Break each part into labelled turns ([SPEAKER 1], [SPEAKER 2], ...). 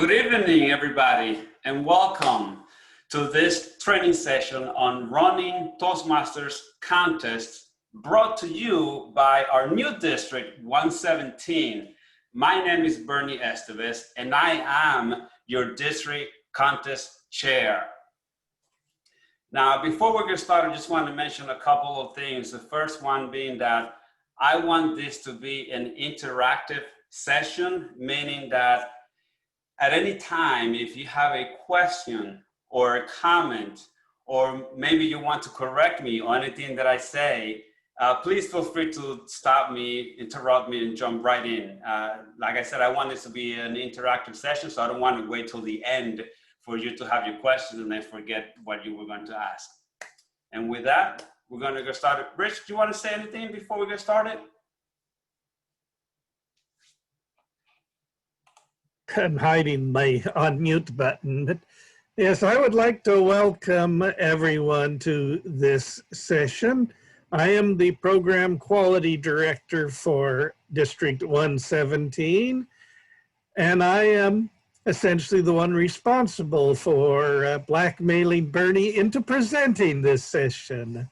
[SPEAKER 1] Good evening, everybody, and welcome to this training session on running Toastmasters contests brought to you by our new district 117. My name is Bernie Esteves, and I am your district contest chair. Now, before we get started, I just want to mention a couple of things. The first one being that I want this to be an interactive session, meaning that at any time, if you have a question or a comment, or maybe you want to correct me on anything that I say, please feel free to stop me, interrupt me, and jump right in. Like I said, I want this to be an interactive session, so I don't want to wait till the end for you to have your questions and then forget what you were going to ask. And with that, we're going to get started. Rich, do you want to say anything before we get started?
[SPEAKER 2] I'm hiding my unmute button, but yes, I would like to welcome everyone to this session. I am the Program Quality Director for District 117, and I am essentially the one responsible for blackmailing Bernie into presenting this session.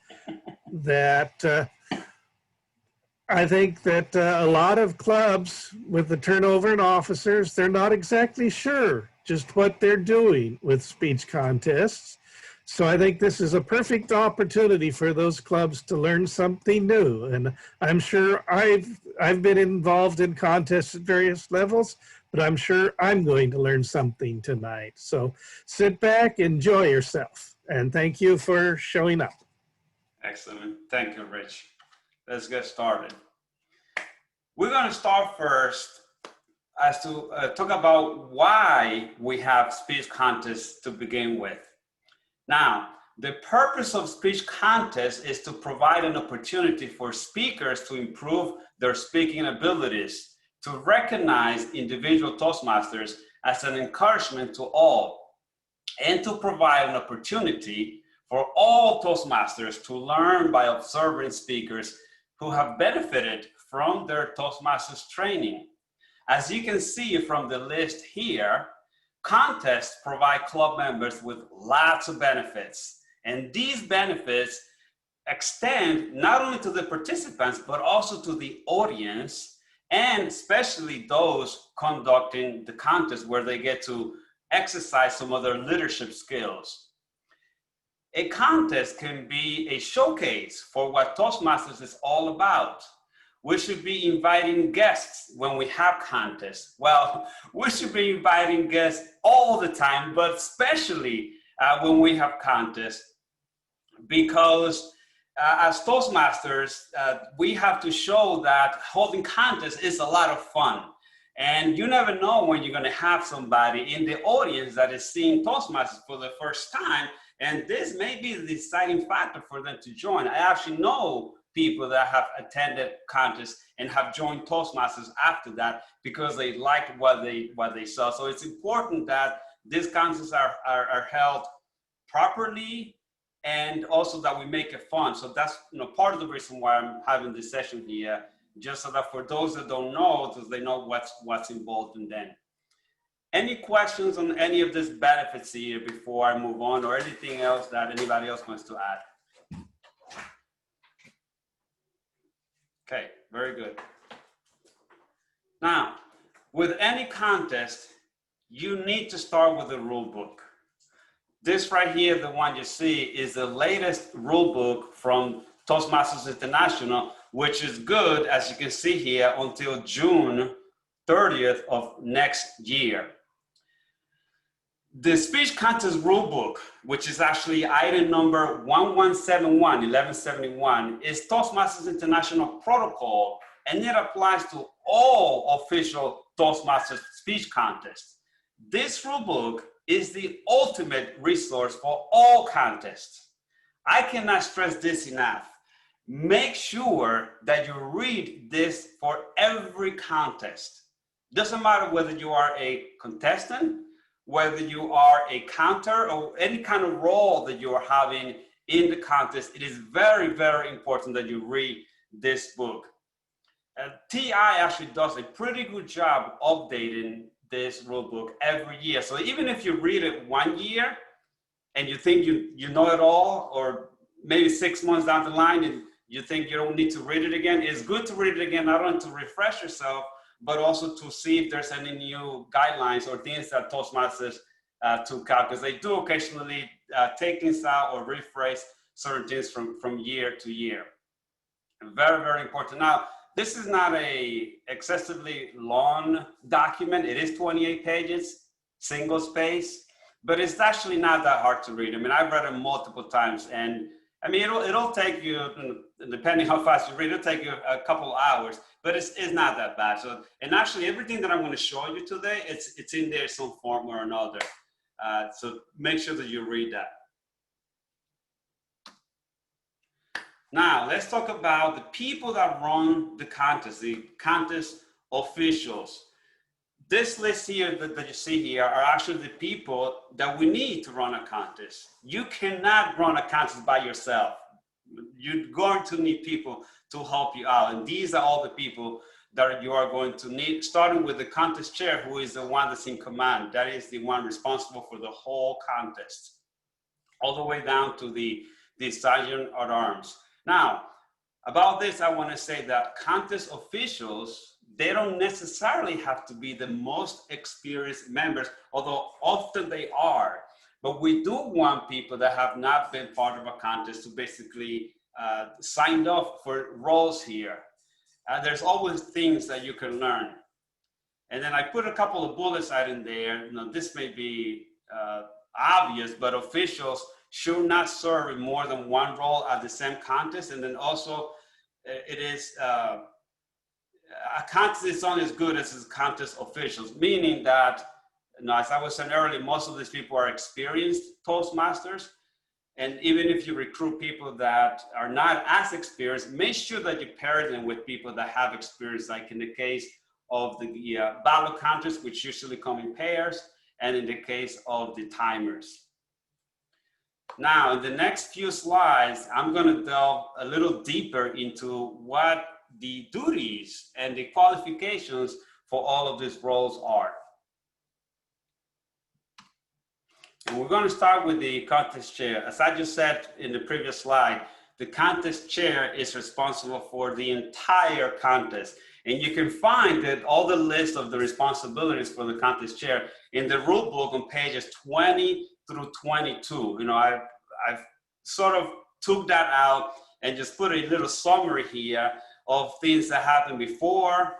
[SPEAKER 2] I think that a lot of clubs with the turnover in officers, they're not exactly sure just what they're doing with speech contests. So I think this is a perfect opportunity for those clubs to learn something new. And I'm sure I've been involved in contests at various levels, but I'm sure I'm going to learn something tonight. So sit back, enjoy yourself, and thank you for showing up.
[SPEAKER 1] Excellent. Thank you, Rich. Let's get started. We're going to start first as to talk about why we have speech contests to begin with. Now, the purpose of speech contests is to provide an opportunity for speakers to improve their speaking abilities, to recognize individual Toastmasters as an encouragement to all, and to provide an opportunity for all Toastmasters to learn by observing speakers who have benefited from their Toastmasters training. As you can see from the list here, contests provide club members with lots of benefits. And these benefits extend not only to the participants, but also to the audience, and especially those conducting the contest where they get to exercise some of their leadership skills. A contest can be a showcase for what Toastmasters is all about. We should be inviting guests when we have contests. Well, we should be inviting guests all the time, but especially when we have contests, because as Toastmasters, we have to show that holding contests is a lot of fun. And you never know when you're going to have somebody in the audience that is seeing Toastmasters for the first time, and this may be the deciding factor for them to join. I actually know people that have attended contests and have joined Toastmasters after that because they liked what they saw. So it's important that these contests are held properly, and also that we make it fun. So that's part of the reason why I'm having this session here, just so that for those that don't know, they know what's involved in them. Any questions on any of these benefits here before I move on, or anything else that anybody else wants to add? Okay, very good. Now, with any contest, you need to start with the rule book. This right here, the one you see, is the latest rule book from Toastmasters International, which is good, as you can see here, until June 30th of next year. The speech contest rulebook, which is actually item number 1171, is Toastmasters International protocol, and it applies to all official Toastmasters speech contests. This rulebook is the ultimate resource for all contests. I cannot stress this enough. Make sure that you read this for every contest. Doesn't matter whether you are a contestant, whether you are a counter, or any kind of role that you are having in the contest. It is very, very important that you read this book. TI actually does a pretty good job updating this rule book every year. So even if you read it 1 year and you think you know it all, or maybe 6 months down the line and you think you don't need to read it again, it's good to read it again, not only to refresh yourself, but also to see if there's any new guidelines or things that Toastmasters took out, because they do occasionally take things out or rephrase certain things from year to year. Very, very important. Now, this is not a excessively long document. It is 28 pages, single space, but it's actually not that hard to read. I mean, I've read it multiple times, and I mean, it'll take you, depending how fast you read, it'll take you a couple hours, but it's not that bad. So, and actually everything that I'm going to show you today, it's in there some form or another. So make sure that you read that. Now, let's talk about the people that run the contest, the contest officials. This list here that you see here are actually the people that we need to run a contest. You cannot run a contest by yourself. You're going to need people to help you out. And these are all the people that you are going to need, starting with the contest chair, who is the one that's in command. That is the one responsible for the whole contest, all the way down to the sergeant at arms. Now, about this, I want to say that contest officials, they don't necessarily have to be the most experienced members, although often they are. But we do want people that have not been part of a contest to basically signed up for roles here. There's always things that you can learn. And then I put a couple of bullets out in there. You know, this may be obvious, but officials should not serve in more than one role at the same contest. And then also, it is a contest is only as good as its contest officials, meaning that, you know, as I was saying earlier, most of these people are experienced Toastmasters. And even if you recruit people that are not as experienced, make sure that you pair them with people that have experience, like in the case of the ballot contests, which usually come in pairs, and in the case of the timers. Now, in the next few slides, I'm going to delve a little deeper into what the duties and the qualifications for all of these roles are. And we're going to start with the contest chair. As I just said in the previous slide, the contest chair is responsible for the entire contest. And you can find that all the list of the responsibilities for the contest chair in the rule book on pages 20 through 22. You know, I've sort of took that out and just put a little summary here of things that happen before,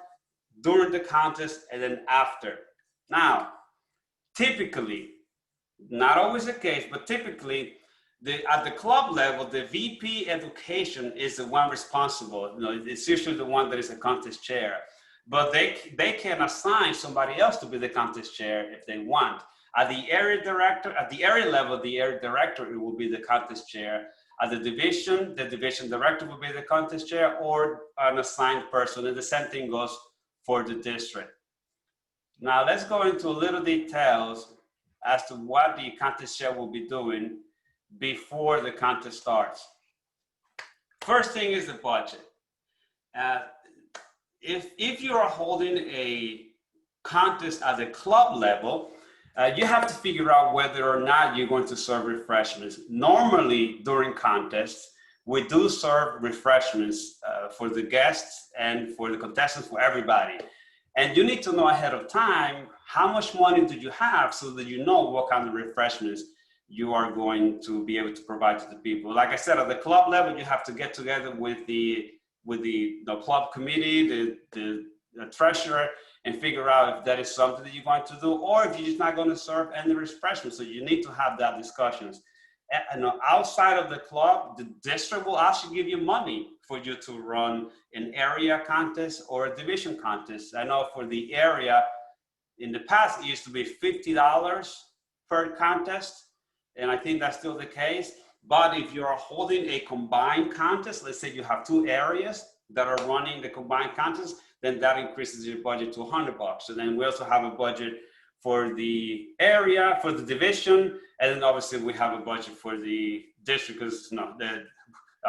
[SPEAKER 1] during the contest, and then after. Now, typically, not always the case, but typically, at the club level, the VP education is the one responsible. You know, it's usually the one that is a contest chair, but they can assign somebody else to be the contest chair if they want. At the area director, at the area level, the area director, it will be the contest chair. At the division director will be the contest chair, or an assigned person, and the same thing goes for the district. Now let's go into a little details as to what the contest chair will be doing before the contest starts. First thing is the budget. If you are holding a contest at the club level, you have to figure out whether or not you're going to serve refreshments. Normally during contests, we do serve refreshments for the guests and for the contestants, for everybody. And you need to know ahead of time how much money do you have so that you know what kind of refreshments you are going to be able to provide to the people. Like I said, at the club level, you have to get together with the club committee, the treasurer, and figure out if that is something that you're going to do, or if you're just not going to serve any refreshments. So you need to have that discussions. And outside of the club, the district will actually give you money for you to run an area contest or a division contest. I know for the area, in the past, it used to be $50 per contest. And I think that's still the case. But if you're holding a combined contest, let's say you have two areas that are running the combined contest, then that increases your budget to $100. So then we also have a budget for the area, for the division, and then obviously we have a budget for the district, because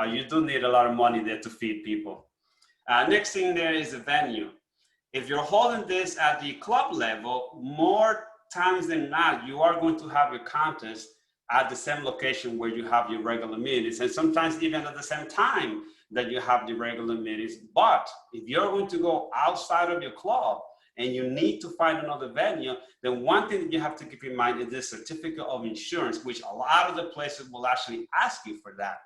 [SPEAKER 1] you do need a lot of money there to feed people. Next thing there is the venue. If you're holding this at the club level, more times than not, you are going to have your contest at the same location where you have your regular meetings, and sometimes even at the same time that you have the regular meetings. But if you're going to go outside of your club and you need to find another venue, then one thing that you have to keep in mind is this certificate of insurance, which a lot of the places will actually ask you for that.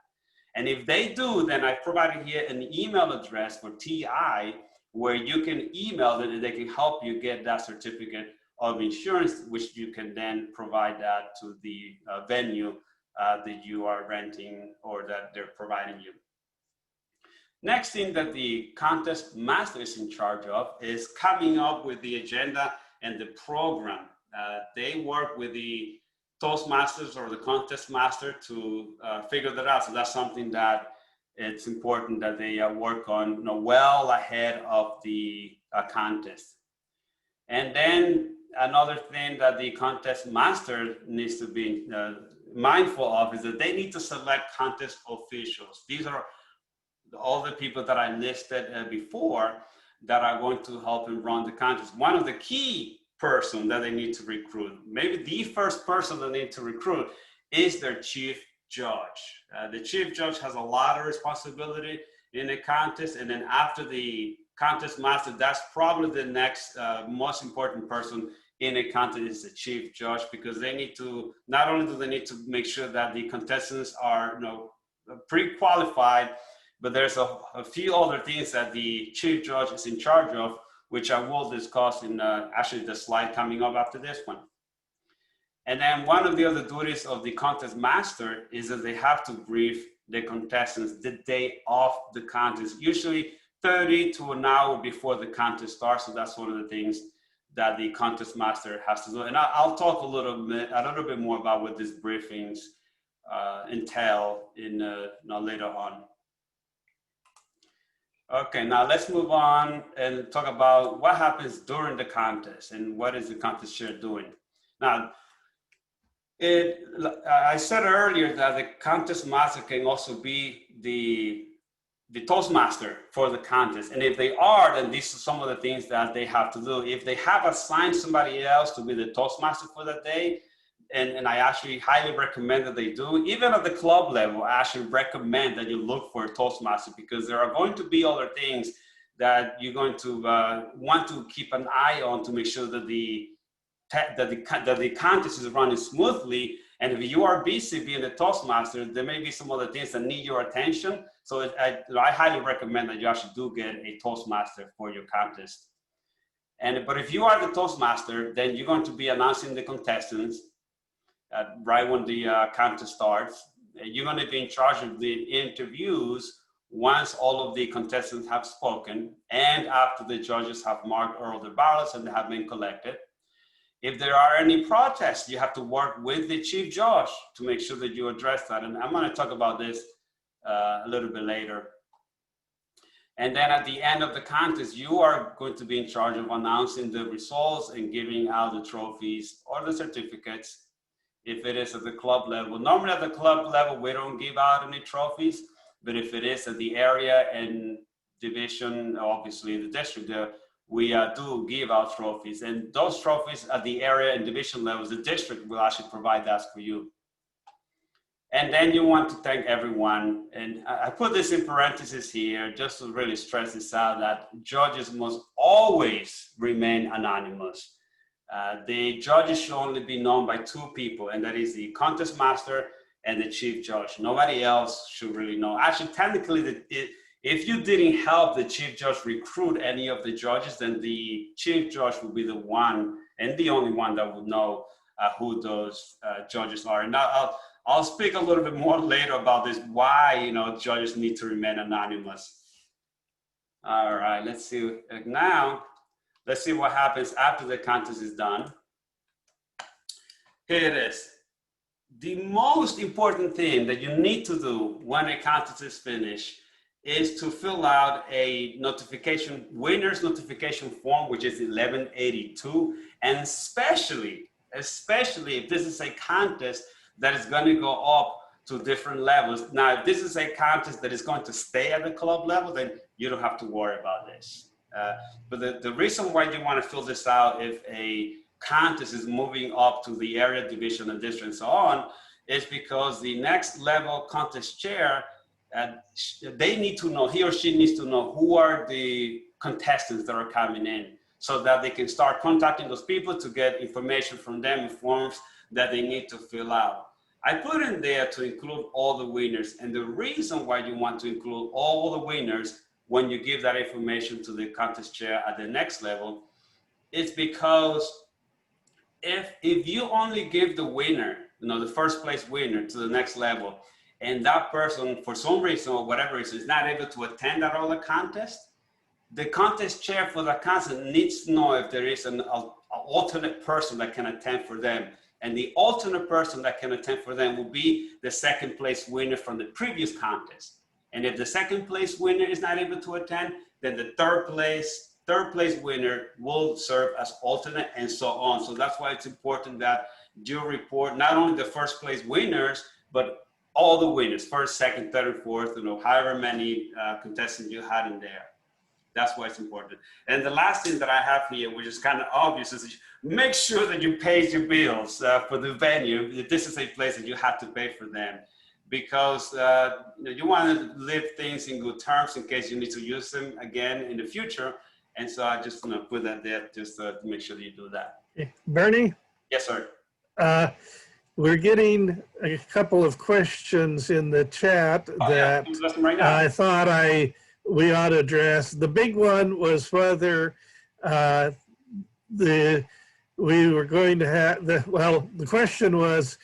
[SPEAKER 1] And if they do, then I provided here an email address for TI where you can email them and they can help you get that certificate of insurance, which you can then provide that to the venue that you are renting or that they're providing you. Next thing that the contest master is in charge of is coming up with the agenda and the program. They work with the Toastmasters or the contest master to figure that out. So that's something that it's important that they work on, well ahead of the contest. And then another thing that the contest master needs to be mindful of is that they need to select contest officials. These are all the people that I listed before that are going to help them run the contest. One of the key person that they need to recruit, maybe the first person they need to recruit, is their chief judge. The chief judge has a lot of responsibility in a contest, and then after the contest master, that's probably the next most important person in a contest is the chief judge, because they need to, not only do they need to make sure that the contestants are pre-qualified, but there's a few other things that the chief judge is in charge of, which I will discuss in actually the slide coming up after this one. And then one of the other duties of the contest master is that they have to brief the contestants the day of the contest, usually 30 to an hour before the contest starts. So that's one of the things that the contest master has to do. And I'll talk a little bit more about what these briefings entail in later on. Okay, now let's move on and talk about what happens during the contest and what is the contest chair doing. Now, I said earlier that the contest master can also be the Toastmaster for the contest. And if they are, then these are some of the things that they have to do. If they have assigned somebody else to be the Toastmaster for that day, and I actually highly recommend that they do, even at the club level, I actually recommend that you look for a Toastmaster, because there are going to be other things that you're going to want to keep an eye on to make sure that the contest is running smoothly. And if you are busy being a Toastmaster, there may be some other things that need your attention. So I highly recommend that you actually do get a Toastmaster for your contest. But if you are the Toastmaster, then you're going to be announcing the contestants right when the contest starts. You're going to be in charge of the interviews once all of the contestants have spoken and after the judges have marked all the ballots and they have been collected. If there are any protests, you have to work with the chief judge to make sure that you address that. And I'm going to talk about this a little bit later. And then at the end of the contest, you are going to be in charge of announcing the results and giving out the trophies or the certificates if it is at the club level. Normally at the club level, we don't give out any trophies, but if it is at the area and division, obviously the district, we do give out trophies. And those trophies at the area and division levels, the district will actually provide that for you. And then you want to thank everyone. And I put this in parentheses here just to really stress this out, that judges must always remain anonymous. The judges should only be known by two people, and that is the contest master and the chief judge. Nobody else should really know. Actually, technically, if you didn't help the chief judge recruit any of the judges, then the chief judge would be the one and the only one that would know who those judges are. And now I'll speak a little bit more later about this, why judges need to remain anonymous. All right, let's see. Now, let's see what happens after the contest is done. Here it is. The most important thing that you need to do when a contest is finished is to fill out a winner's notification form, which is 1182, and especially if this is a contest that is going to go up to different levels. Now, if this is a contest that is going to stay at the club level, then you don't have to worry about this. But the reason why you want to fill this out if a contest is moving up to the area, division, and district, and so on, is because the next level contest chair, they need to know, he or she needs to know who are the contestants that are coming in, so that they can start contacting those people to get information from them in forms that they need to fill out. I put in there to include all the winners, and the reason why you want to include all the winners when you give that information to the contest chair at the next level is because if you only give the winner, the first place winner to the next level, and that person, for some reason or whatever reason, is not able to attend that other contest, the contest chair for that contest needs to know if there is an alternate person that can attend for them. And the alternate person that can attend for them will be the second place winner from the previous contest. And if the second place winner is not able to attend, then the third place winner will serve as alternate, and so on. So that's why it's important that you report not only the first place winners, but all the winners, first, second, third, and fourth, however many contestants you had in there. That's why it's important. And the last thing that I have here, which is kind of obvious, is make sure that you pay your bills for the venue. This is a place that you have to pay for them, because you want to leave things in good terms in case you need to use them again in the future. And so I just put that there just to make sure that you do that.
[SPEAKER 2] Bernie?
[SPEAKER 1] Yes, sir.
[SPEAKER 2] We're getting a couple of questions in the chat that
[SPEAKER 1] Right now.
[SPEAKER 2] I thought we ought to address. The big one was whether we were going to have the question was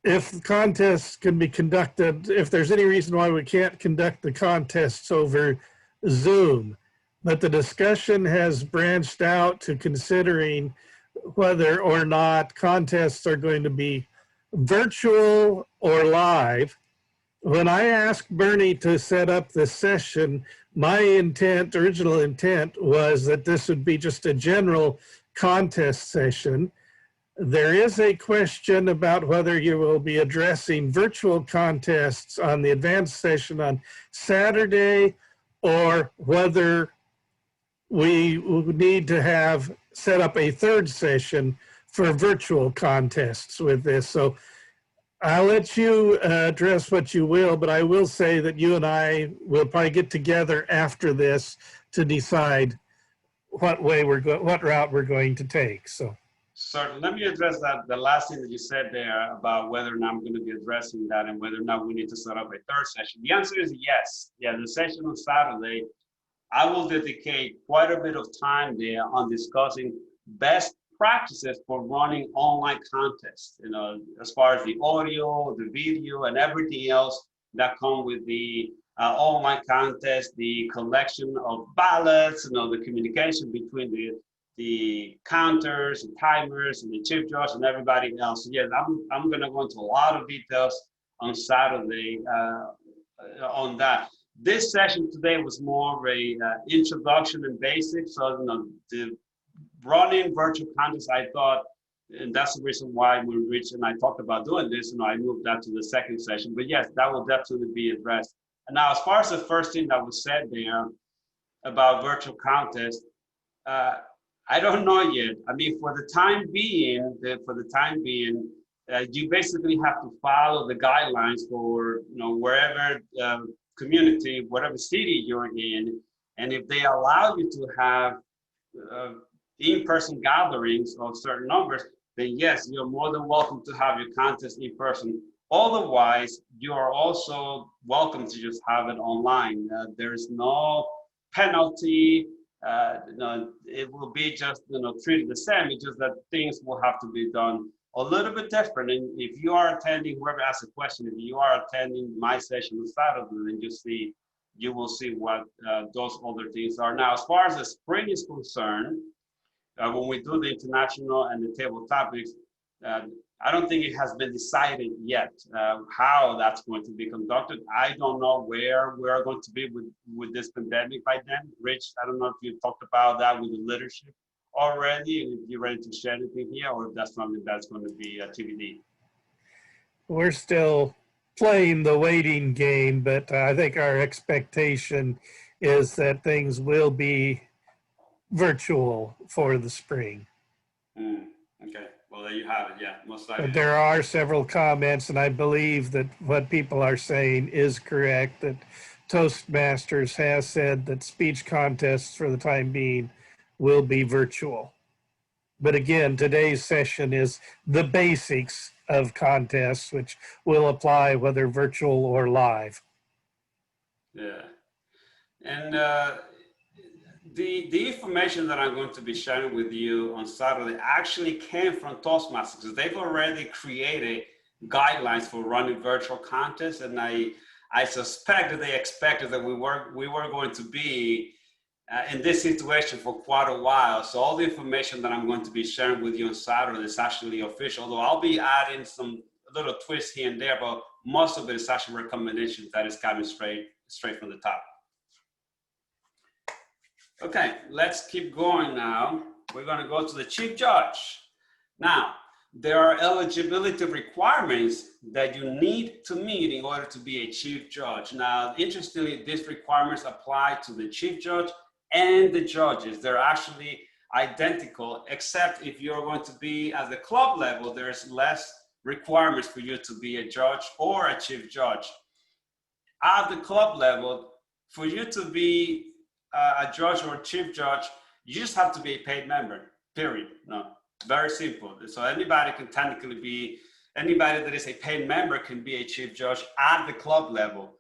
[SPEAKER 2] if contests can be conducted, if there's any reason why we can't conduct the contests over Zoom. But the discussion has branched out to considering whether or not contests are going to be virtual or live. When I asked Bernie to set up this session, my original intent was that this would be just a general contest session. There is a question about whether you will be addressing virtual contests on the advanced session on Saturday, or whether we need to have set up a third session for virtual contests with this. So I'll let you address what you will, but I will say that you and I will probably get together after this to decide what route we're going to take. So
[SPEAKER 1] let me address the last thing that you said there about whether or not I'm going to be addressing that and whether or not we need to set up a third session. The answer is yes. Yeah, the session on Saturday, I will dedicate quite a bit of time there on discussing best practices for running online contests, as far as the audio, the video, and everything else that come with the online contest, the collection of ballots, the communication between the counters and timers and the chief judge and everybody else. So yes, I'm going to go into a lot of details on Saturday on that. This session today was more of a introduction and basics. So the running virtual contests, I thought, and that's the reason why when Rich and I talked about doing this, I moved that to the second session. But yes, that will definitely be addressed. And now, as far as the first thing that was said there about virtual contests, I don't know yet. I mean, for the time being, you basically have to follow the guidelines for wherever community, whatever city you're in, and if they allow you to have in-person gatherings of certain numbers, then yes, you're more than welcome to have your contest in person. Otherwise, you are also welcome to just have it online. There is no penalty. It will be just treated the same. It's just that things will have to be done a little bit different. And if you are attending, whoever asked the question, if you are attending my session on Saturday, then you will see what those other things are. Now, as far as the spring is concerned, when we do the international and the table topics, I don't think it has been decided yet how that's going to be conducted. I don't know where we are going to be with this pandemic by then. Rich, I don't know if you talked about that with the leadership already, and if you're ready to share anything here, or if that's something that's going to be a TBD.
[SPEAKER 2] We're still playing the waiting game, but I think our expectation is that things will be virtual for the spring.
[SPEAKER 1] Okay, well, there you have it. Yeah, most likely.
[SPEAKER 2] But there are several comments, and I believe that what people are saying is correct, that Toastmasters has said that speech contests for the time being will be virtual. But again, today's session is the basics of contests, which will apply whether virtual or live.
[SPEAKER 1] Yeah. And the information that I'm going to be sharing with you on Saturday actually came from Toastmasters, because they've already created guidelines for running virtual contests, and I suspect that they expected that we were going to be in this situation for quite a while. So all the information that I'm going to be sharing with you on Saturday is actually official, although I'll be adding some little twists here and there, but most of it is actually recommendations that is coming straight from the top. Okay, let's keep going now. We're going to go to the Chief Judge. Now, there are eligibility requirements that you need to meet in order to be a Chief Judge. Now, interestingly, these requirements apply to the Chief Judge and the judges. They're actually identical, except if you're going to be at the club level, there's less requirements for you to be a judge or a Chief Judge. At the club level, for you to be a judge or a Chief Judge, you just have to be a paid member, period. No, very simple. So anybody can technically be, anybody that is a paid member can be a Chief Judge at the club level.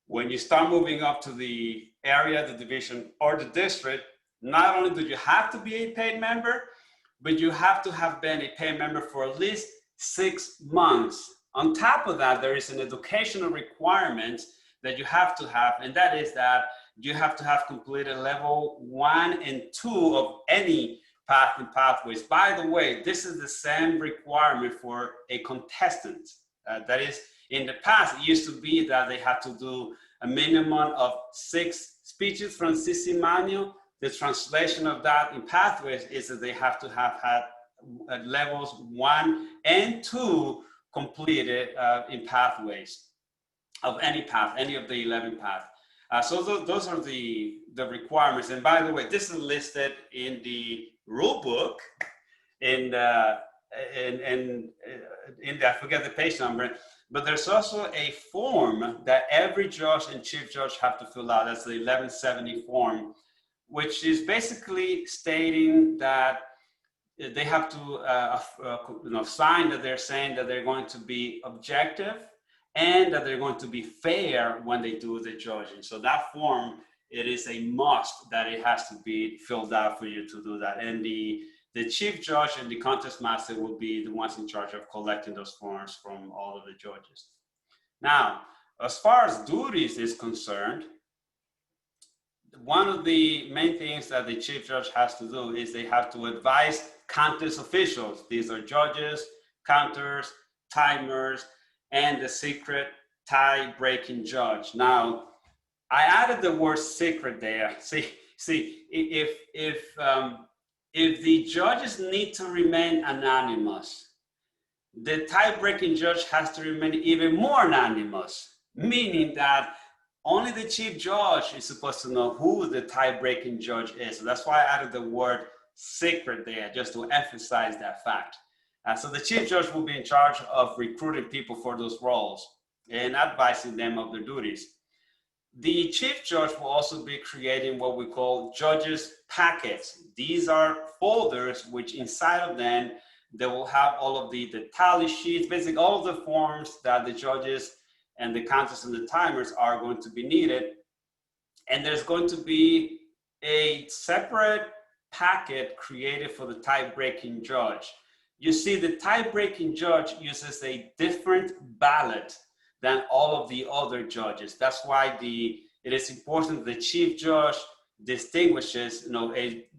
[SPEAKER 1] When you start moving up to the area, the division, or the district, not only do you have to be a paid member, but you have to have been a paid member for at least 6 months. On top of that, there is an educational requirement that you have to have, and that is that you have to have completed level 1 and 2 of any path and pathways. By the way, this is the same requirement for a contestant. That is, in the past, it used to be that they had to do a minimum of 6 speeches from CC Manual. The translation of that in pathways is that they have to have had levels 1 and 2 completed in pathways of any path, any of the 11 paths. So those are the requirements. And by the way, this is listed in the rule book, in the, I forget the page number, but there's also a form that every judge and Chief Judge have to fill out. That's the 1170 form, which is basically stating that they have to sign that they're saying that they're going to be objective and that they're going to be fair when they do the judging. So that form, it is a must that it has to be filled out for you to do that. And the Chief Judge and the contest master will be the ones in charge of collecting those forms from all of the judges. Now, as far as duties is concerned, one of the main things that the Chief Judge has to do is they have to advise contest officials. These are judges, counters, timers, and the secret tie-breaking judge. Now, I added the word secret there. See, if the judges need to remain anonymous, the tie-breaking judge has to remain even more anonymous, meaning that only the Chief Judge is supposed to know who the tie-breaking judge is. So that's why I added the word secret there, just to emphasize that fact. So the Chief Judge will be in charge of recruiting people for those roles and advising them of their duties. The Chief Judge will also be creating what we call judges packets. These are folders which inside of them, they will have all of the tally sheets, basically all of the forms that the judges and the counters and the timers are going to be needed. And there's going to be a separate packet created for the tie-breaking judge. You see, the tie-breaking judge uses a different ballot than all of the other judges. That's why it is important the Chief Judge distinguishes,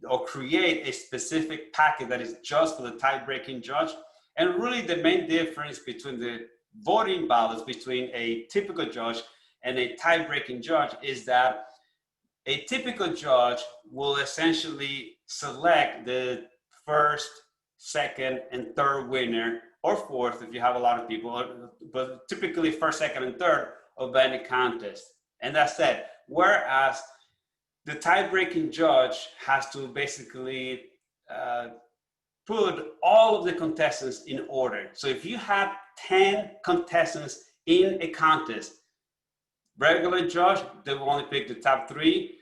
[SPEAKER 1] or create a specific packet that is just for the tie-breaking judge. And really the main difference between the voting ballots between a typical judge and a tie-breaking judge is that a typical judge will essentially select the first, second, and third winner, or fourth if you have a lot of people, but typically first, second, and third of any contest. And that's it. Whereas the tie-breaking judge has to basically put all of the contestants in order. So if you have 10 contestants in a contest, regular judge, they will only pick the top 3.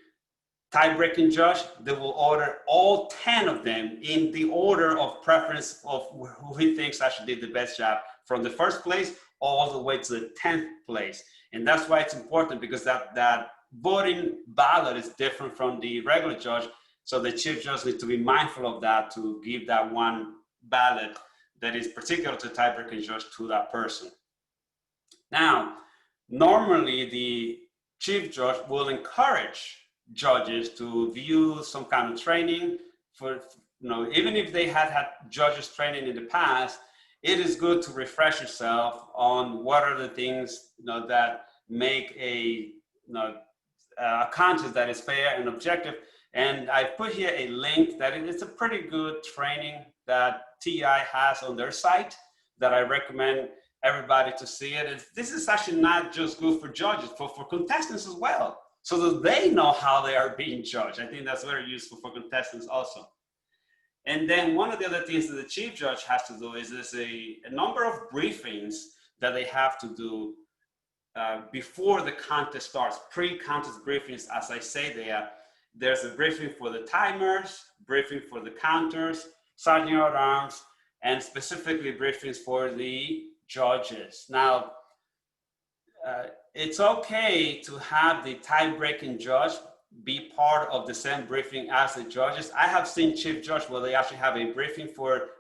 [SPEAKER 1] Tie-breaking judge, they will order all 10 of them in the order of preference of who he thinks actually did the best job, from the first place all the way to the 10th place. And that's why it's important, because that voting ballot is different from the regular judge. So the chief judge needs to be mindful of that, to give that one ballot that is particular to tie-breaking judge to that person. Now, normally the chief judge will encourage judges to view some kind of training for, even if they had judges training in the past, it is good to refresh yourself on what are the things that make a contest that is fair and objective. And I put here a link that it's a pretty good training that TI has on their site that I recommend everybody to see it. And this is actually not just good for judges, but for contestants as well, so that they know how they are being judged. I think that's very useful for contestants also. And then one of the other things that the chief judge has to do is there's a number of briefings that they have to do before the contest starts, pre-contest briefings, as I say there. There's a briefing for the timers, briefing for the counters, sergeant at arms, and specifically briefings for the judges. Now, it's okay to have the tie-breaking judge be part of the same briefing as the judges. I have seen chief judge where they actually have a briefing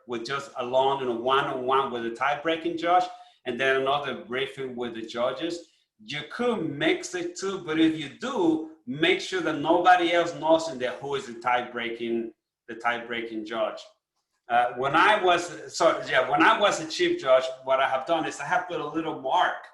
[SPEAKER 1] with just alone and a one-on-one with the tie-breaking judge, and then another briefing with the judges. You could mix the two, but if you do, make sure that nobody else knows in there who is the tie-breaking judge. When I was a chief judge, what I have done is I have put a little mark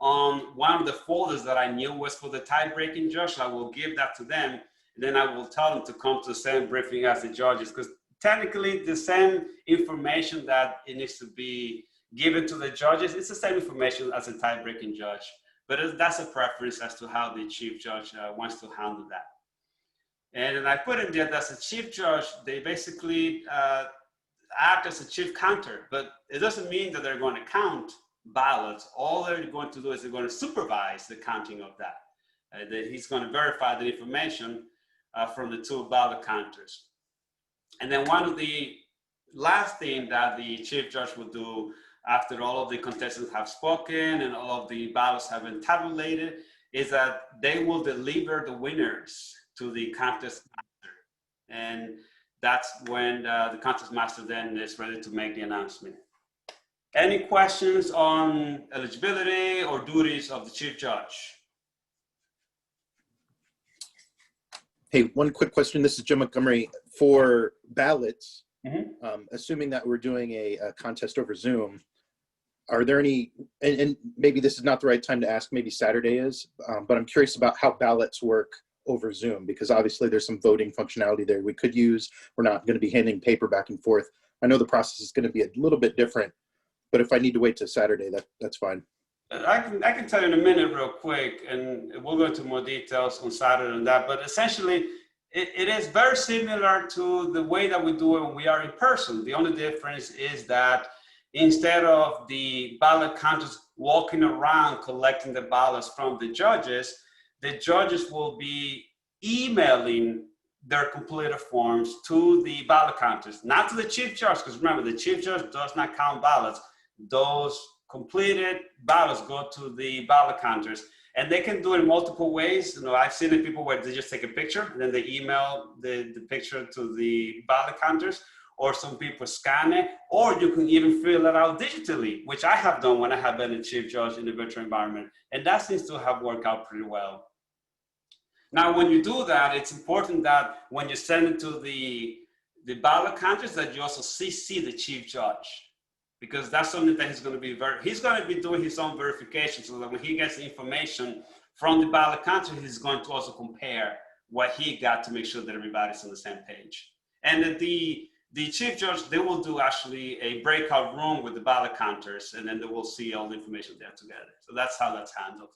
[SPEAKER 1] on one of the folders that I knew was for the tie-breaking judge. I will give that to them, and then I will tell them to come to the same briefing as the judges, because technically the same information that it needs to be given to the judges, it's the same information as a tie-breaking judge. But that's a preference as to how the chief judge wants to handle that. And then I put in there that the chief judge, they basically act as a chief counter, but it doesn't mean that they're going to count ballots. All they're going to do is they're going to supervise the counting of that. He's going to verify the information from the 2 ballot counters. And then one of the last thing that the chief judge will do after all of the contestants have spoken and all of the ballots have been tabulated is that they will deliver the winners to the contest master. And that's when the contest master then is ready to make the announcement. Any questions on eligibility or duties of the chief judge?
[SPEAKER 3] Hey, one quick question. This is Jim Montgomery. For ballots, assuming that we're doing a contest over Zoom, are there any, and maybe this is not the right time to ask, maybe Saturday is, but I'm curious about how ballots work over Zoom, because obviously there's some voting functionality there we could use. We're not going to be handing paper back and forth. I know the process is going to be a little bit different, but if I need to wait till Saturday, that's fine.
[SPEAKER 1] I can tell you in a minute real quick, and we'll go into more details on Saturday on that, but essentially it is very similar to the way that we do it when we are in person. The only difference is that instead of the ballot counters walking around collecting the ballots from the judges will be emailing their completed forms to the ballot counters, not to the chief judge, because remember, the chief judge does not count ballots. Those completed ballots go to the ballot counters, and they can do it in multiple ways. I've seen it people where they just take a picture and then they email the picture to the ballot counters, or some people scan it, or you can even fill it out digitally, which I have done when I have been a chief judge in a virtual environment, and that seems to have worked out pretty well. Now, when you do that, it's important that when you send it to the ballot counters, that you also CC the chief judge, because that's something that he's going to be doing his own verification, so that when he gets information from the ballot counters, he's going to also compare what he got to make sure that everybody's on the same page. And that the chief judge, they will do actually a breakout room with the ballot counters, and then they will see all the information there together. So that's how that's handled.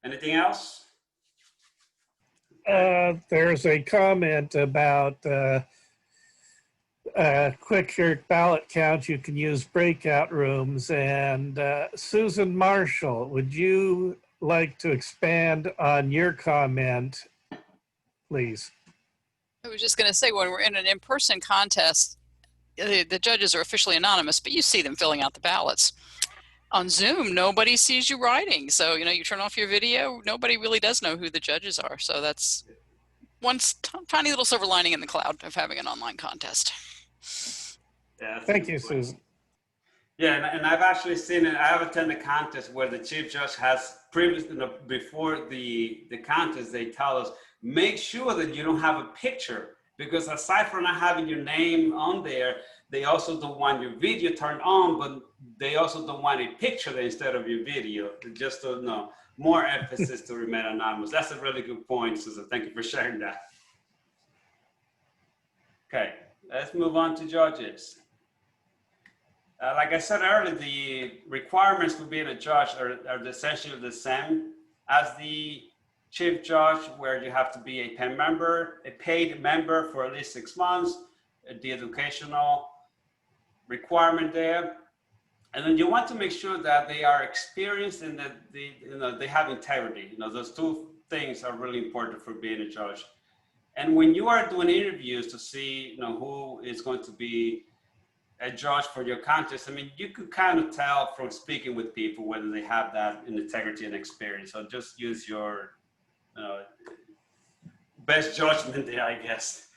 [SPEAKER 1] Anything else?
[SPEAKER 2] There's a comment about quicker ballot count. You can use breakout rooms. And Susan Marshall, would you like to expand on your comment, please?
[SPEAKER 4] I was just going to say, when we're in an in-person contest, the judges are officially anonymous, but you see them filling out the ballots. On Zoom, nobody sees you writing. So, you turn off your video, nobody really does know who the judges are. So that's one tiny little silver lining in the cloud of having an online contest.
[SPEAKER 1] Yeah,
[SPEAKER 2] Thank you, Susan.
[SPEAKER 1] Yeah, and I've actually seen it. I have attended contests where the chief judge has previously, before the contest, they tell us, make sure that you don't have a picture, because aside from not having your name on there, they also don't want your video turned on, but they also don't want a picture there instead of your video. Just to know, more emphasis to remain anonymous. That's a really good point, Susan. Thank you for sharing that. Okay, let's move on to judges. Like I said earlier, the requirements for being a judge are essentially the same as the chief judge, where you have to be a paid member for at least 6 months, the educational requirement there. And then you want to make sure that they are experienced and that they have integrity. Those two things are really important for being a judge. And when you are doing interviews to see who is going to be a judge for your contest, I mean, you could kind of tell from speaking with people whether they have that integrity and experience. So just use your best judgment there, I guess.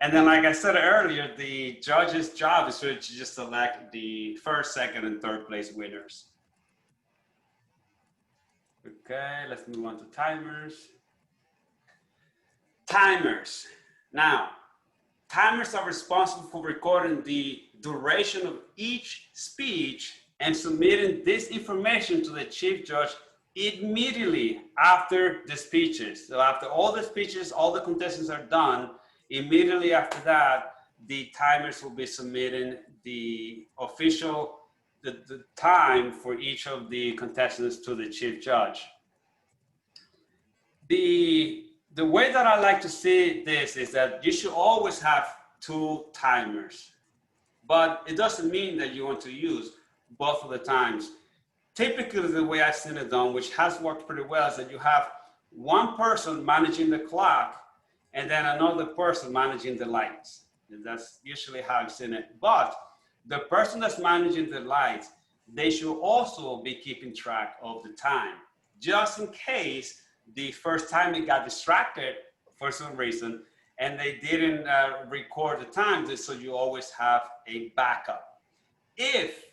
[SPEAKER 1] And then, like I said earlier, the judge's job is to just select the first, second, and third place winners. Okay, let's move on to timers. Timers. Now, timers are responsible for recording the duration of each speech and submitting this information to the chief judge immediately after the speeches. So after all the speeches, all the contestants are done, immediately after that, the timers will be submitting the official the time for each of the contestants to the chief judge. The way that I like to see this is that you should always have 2 timers, but it doesn't mean that you want to use both of the times. Typically, the way I've seen it done, which has worked pretty well, is that you have one person managing the clock and then another person managing the lights. And that's usually how I've seen it. But the person that's managing the lights, they should also be keeping track of the time, just in case the first time it got distracted for some reason and they didn't record the time, so you always have a backup. If,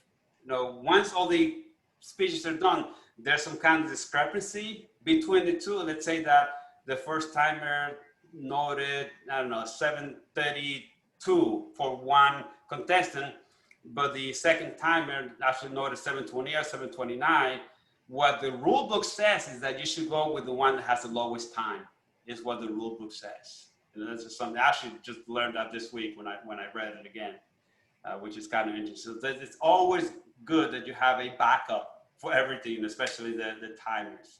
[SPEAKER 1] once all the speeches are done, there's some kind of discrepancy between the two. Let's say that the first timer noted, 7:32 for one contestant, but the second timer actually noted 7:20 or 7:29. What the rule book says is that you should go with the one that has the lowest time, is what the rule book says. And that's just something I actually just learned that this week when I read it again, which is kind of interesting. So it's always good that you have a backup for everything, especially the timers.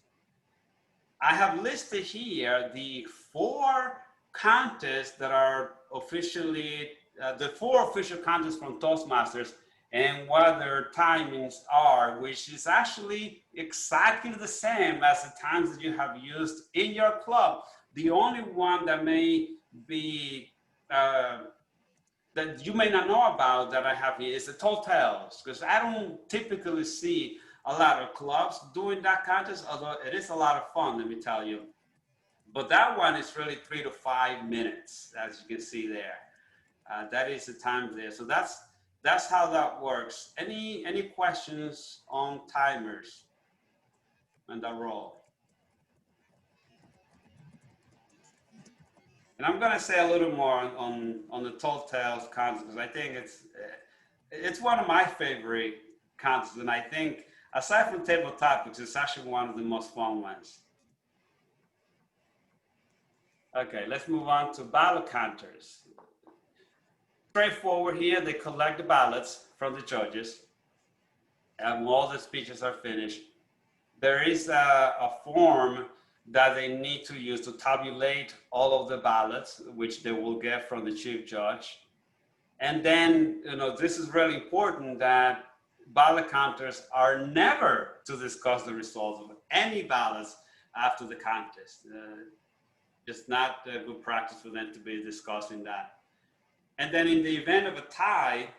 [SPEAKER 1] I have listed here the 4 contests that are officially, the 4 official contests from Toastmasters and what their timings are, which is actually exactly the same as the times that you have used in your club. The only one that may be, that you may not know about that I have here is the Tall Tales, because I don't typically see a lot of clubs doing that contest, although it is a lot of fun, let me tell you. But that one is really 3 to 5 minutes, as you can see there. That is the time there. So that's how that works. Any questions on timers and that role? And I'm going to say a little more on the Tall Tales contest, because I think it's one of my favorite contests, and I think aside from table topics, it's actually one of the most fun ones. Okay, let's move on to ballot counters. Straightforward here, they collect the ballots from the judges, and when all the speeches are finished, there is a form that they need to use to tabulate all of the ballots, which they will get from the chief judge. And then, this is really important, that ballot counters are never to discuss the results of any ballots after the contest. It's not a good practice for them to be discussing that. And then in the event of a tie,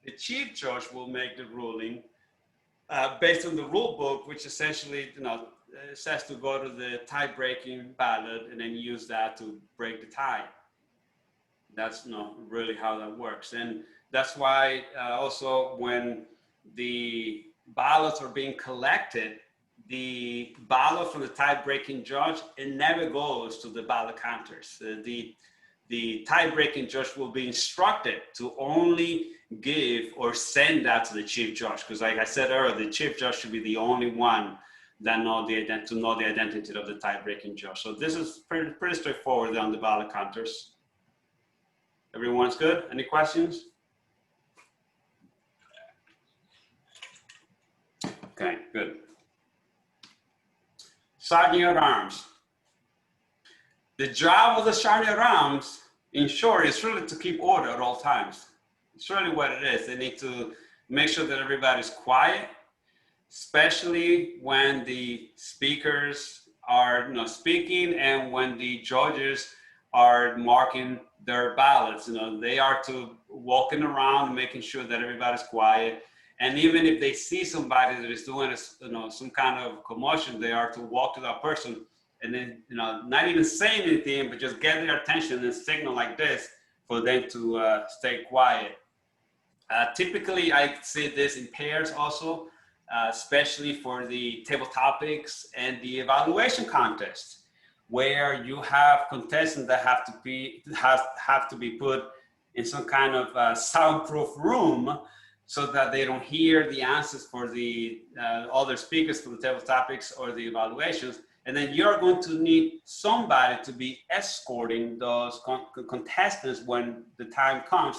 [SPEAKER 1] the chief judge will make the ruling based on the rule book, which essentially, says to go to the tie-breaking ballot and then use that to break the tie. That's not really how that works. And that's why also when the ballots are being collected, the ballot from the tie-breaking judge, it never goes to the ballot counters. The tie-breaking judge will be instructed to only give or send that to the chief judge, because like I said earlier, the chief judge should be the only one that know the identity of the tie-breaking judge. So this is pretty straightforward on the ballot counters. Everyone's good? Any questions? Okay, good. Sergeant at arms. The job of the sergeant at arms, in short, is really to keep order at all times. It's really what it is. They need to make sure that everybody's quiet, especially when the speakers are speaking and when the judges are marking their ballots. They are to walking around, making sure that everybody's quiet. And even if they see somebody that is doing some kind of commotion, they are to walk to that person and then not even saying anything, but just get their attention and signal like this for them to stay quiet. Typically, I see this in pairs also, especially for the table topics and the evaluation contest, where you have contestants that have to be put in some kind of soundproof room so that they don't hear the answers for the other speakers for the table topics or the evaluations. And then you're going to need somebody to be escorting those contestants when the time comes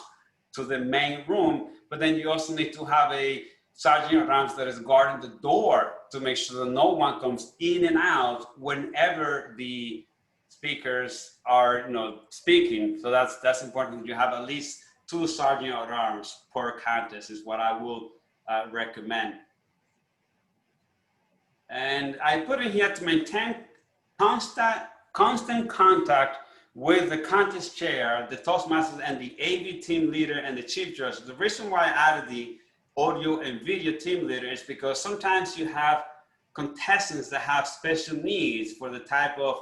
[SPEAKER 1] to the main room. But then you also need to have a sergeant at arms that is guarding the door to make sure that no one comes in and out whenever the speakers are speaking. So that's important. You have at least 2 sergeant at arms per contest is what I will recommend. And I put in here to maintain constant contact with the contest chair, the Toastmasters, and the AV team leader and the chief judge. The reason why I added the audio and video team leader is because sometimes you have contestants that have special needs for the type of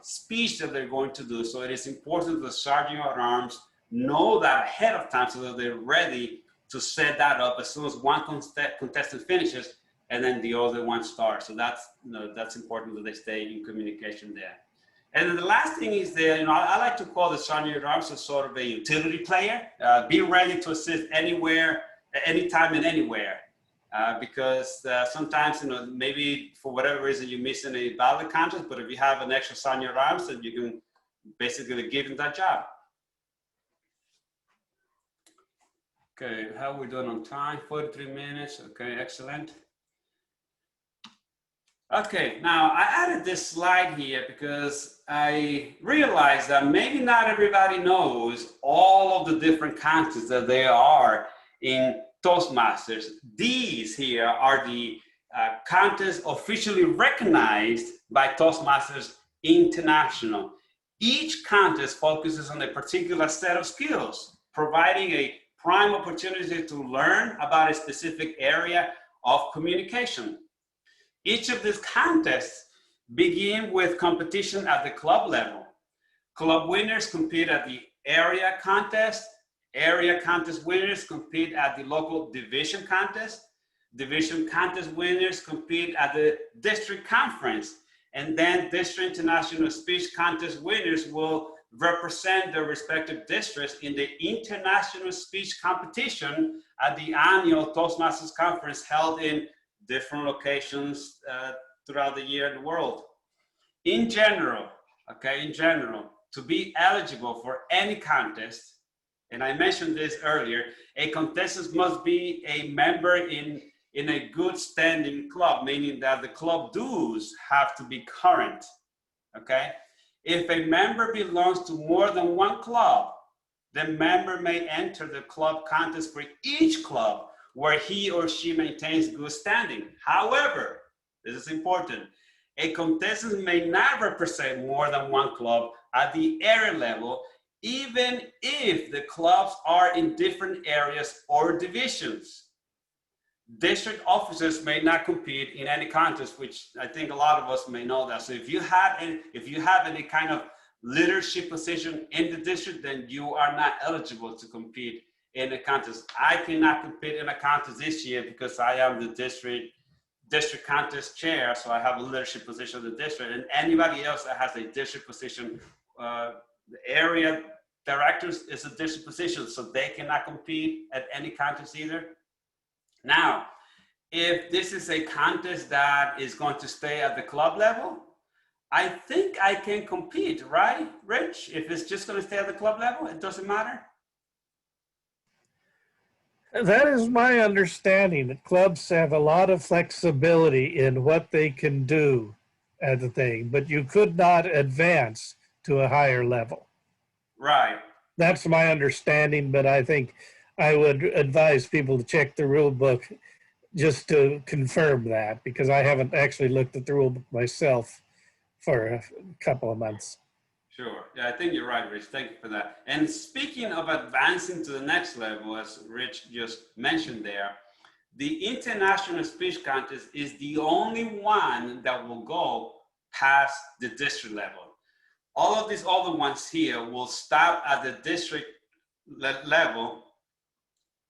[SPEAKER 1] speech that they're going to do. So it is important that the sergeant at arms know that ahead of time so that they're ready to set that up as soon as one contestant finishes and then the other one starts. So that's important that they stay in communication there. And then the last thing is that, I like to call the sergeant at arms a sort of a utility player. Be ready to assist anywhere, anytime and anywhere. Because sometimes, maybe for whatever reason you're missing a ballot contest, but if you have an extra sergeant at arms, then you can basically give him that job. Okay, how are we doing on time? 43 minutes. Okay, excellent. Okay, now I added this slide here because I realized that maybe not everybody knows all of the different contests that there are in Toastmasters. These here are the contests officially recognized by Toastmasters International. Each contest focuses on a particular set of skills, providing a prime opportunity to learn about a specific area of communication. Each of these contests begin with competition at the club level. Club winners compete at the area contest. Area contest winners compete at the local division contest. Division contest winners compete at the district conference. And then district international speech contest winners will represent their respective districts in the international speech competition at the annual Toastmasters Conference held in different locations throughout the year in the world. In general, to be eligible for any contest, and I mentioned this earlier, a contestant must be a member in in a good standing club, meaning that the club dues have to be current, okay? If a member belongs to more than one club, the member may enter the club contest for each club where he or she maintains good standing. However, this is important, a contestant may not represent more than one club at the area level, even if the clubs are in different areas or divisions. District officers may not compete in any contest, which I think a lot of us may know that. So if you have any kind of leadership position in the district, then you are not eligible to compete in a contest. I cannot compete in a contest this year because I am the district contest chair, so I have a leadership position in the district, and anybody else that has a district position, the area directors is a district position, so they cannot compete at any contest either. Now, if this is a contest that is going to stay at the club level, I think I can compete, right, Rich? If it's just going to stay at the club level, it doesn't matter?
[SPEAKER 2] That is my understanding, that clubs have a lot of flexibility in what they can do at the thing, but you could not advance to a higher level.
[SPEAKER 1] Right.
[SPEAKER 2] That's my understanding, but I think I would advise people to check the rule book just to confirm that, because I haven't actually looked at the rule book myself for a couple of months.
[SPEAKER 1] Sure. Yeah, I think you're right, Rich. Thank you for that. And speaking of advancing to the next level, as Rich just mentioned there, the International Speech Contest is the only one that will go past the district level. All of these other ones here will stop at the district level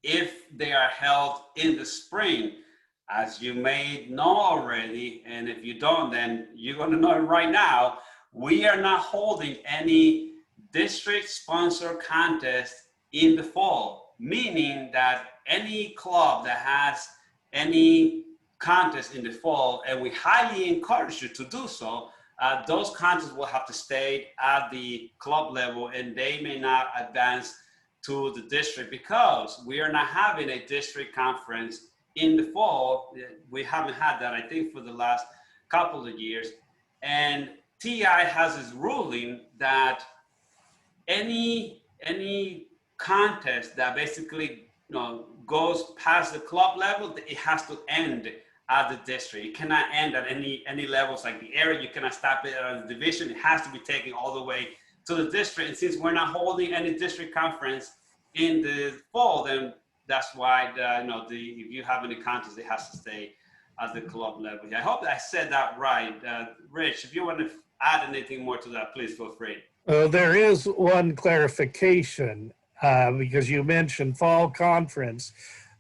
[SPEAKER 1] if they are held in the spring. As you may know already, and if you don't, then you're going to know it right now, we are not holding any district-sponsored contest in the fall, meaning that any club that has any contest in the fall, and we highly encourage you to do so, those contests will have to stay at the club level, and they may not advance to the district because we are not having a district conference in the fall. We haven't had that, I think, for the last couple of years. And TI has this ruling that any contest that basically goes past the club level, it has to end at the district. It cannot end at any levels like the area. You cannot stop it at the division. It has to be taken all the way to the district. And since we're not holding any district conference in the fall, then that's why if you have any contest, it has to stay at the club level. I hope I said that right. Rich, if you want to add anything more to that, please feel free.
[SPEAKER 2] There is one clarification because you mentioned fall conference,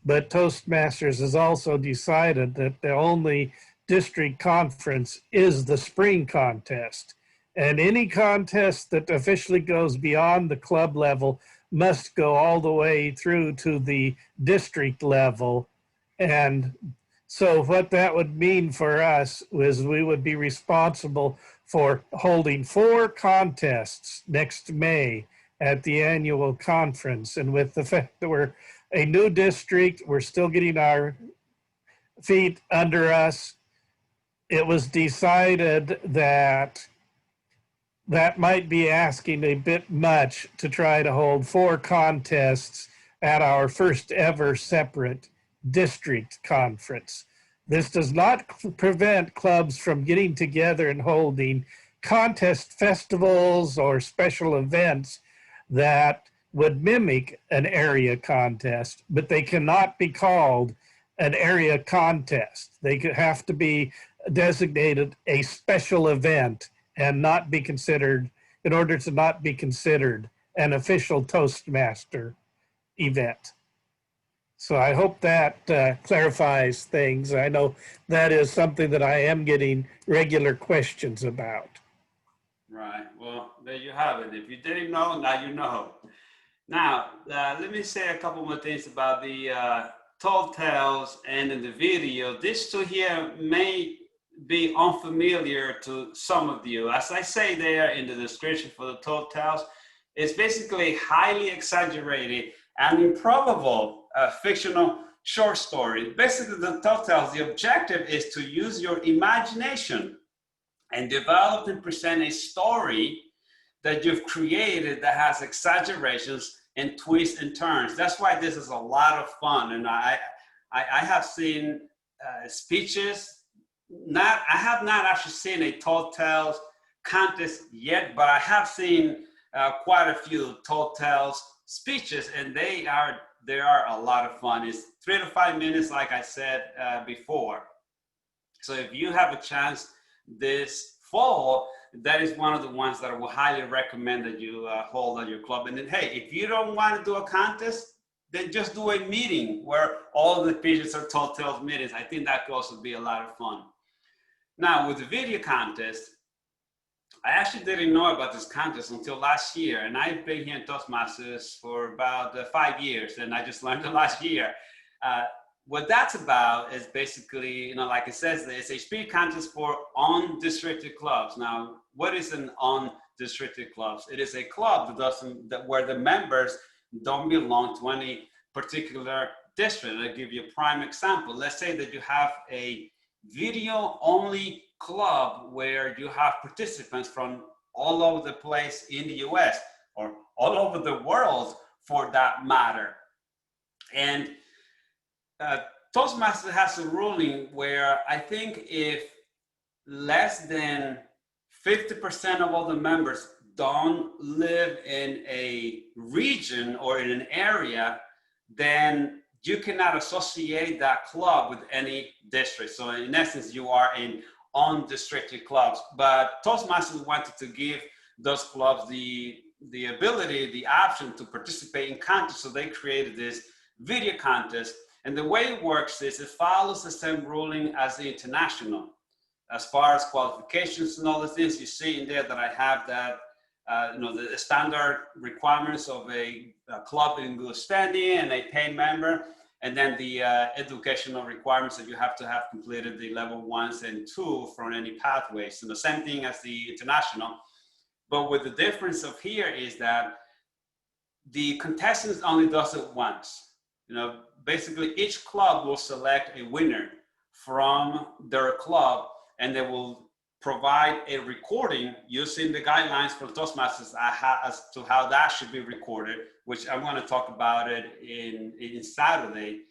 [SPEAKER 2] but Toastmasters has also decided that the only district conference is the spring contest. And any contest that officially goes beyond the club level must go all the way through to the district level. And so what that would mean for us was we would be responsible for holding 4 contests next May at the annual conference. And with the fact that we're a new district, we're still getting our feet under us, it was decided that that might be asking a bit much to try to hold 4 contests at our first ever separate district conference. This does not prevent clubs from getting together and holding contest festivals or special events that would mimic an area contest, but they cannot be called an area contest. They could have to be designated a special event and not be considered, in order to not be considered an official Toastmaster event. So I hope that clarifies things. I know that is something that I am getting regular questions about.
[SPEAKER 1] Right. Well, there you have it. If you didn't know, now you know. Now, let me say a couple more things about the tall tales and in the video. This two here may be unfamiliar to some of you. As I say there in the description for the tall tales, it's basically highly exaggerated and improbable fictional short story. Basically, the telltales, the objective is to use your imagination and develop and present a story that you've created that has exaggerations and twists and turns. That's why this is a lot of fun. And I have seen speeches. I have not actually seen a Tall Tales contest yet, but I have seen quite a few Tall Tales speeches, and they are a lot of fun. It's 3 to 5 minutes, like I said before. So if you have a chance this fall, that is one of the ones that I will highly recommend that you hold at your club. And then, hey, if you don't want to do a contest, then just do a meeting where all of the pitches are Tall Tales meetings. I think that could also be a lot of fun. Now, with the video contest, I actually didn't know about this contest until last year, and I've been here in Toastmasters for about 5 years, and I just learned it last year. What that's about is basically, like it says, it's a speed contest for undistricted clubs. Now, what is an undistricted club? It is a club where the members don't belong to any particular district. I'll give you a prime example. Let's say that you have a video-only club where you have participants from all over the place in the US or all over the world for that matter. And Toastmasters has a ruling where I think if less than 50% of all the members don't live in a region or in an area, then you cannot associate that club with any district. So in essence, you are in undistricted clubs. But Toastmasters wanted to give those clubs the ability, the option to participate in contests. So they created this video contest. And the way it works is it follows the same ruling as the international. As far as qualifications and all the things, you see in there that I have that, the standard requirements of a club in good standing and a paid member, and then the educational requirements that you have to have completed the level 1s and 2 from any pathways. And the same thing as the international. But with the difference of here is that the contestants only does it once. Basically each club will select a winner from their club, and they will provide a recording using the guidelines for Toastmasters as to how that should be recorded, which I'm going to talk about it in Saturday.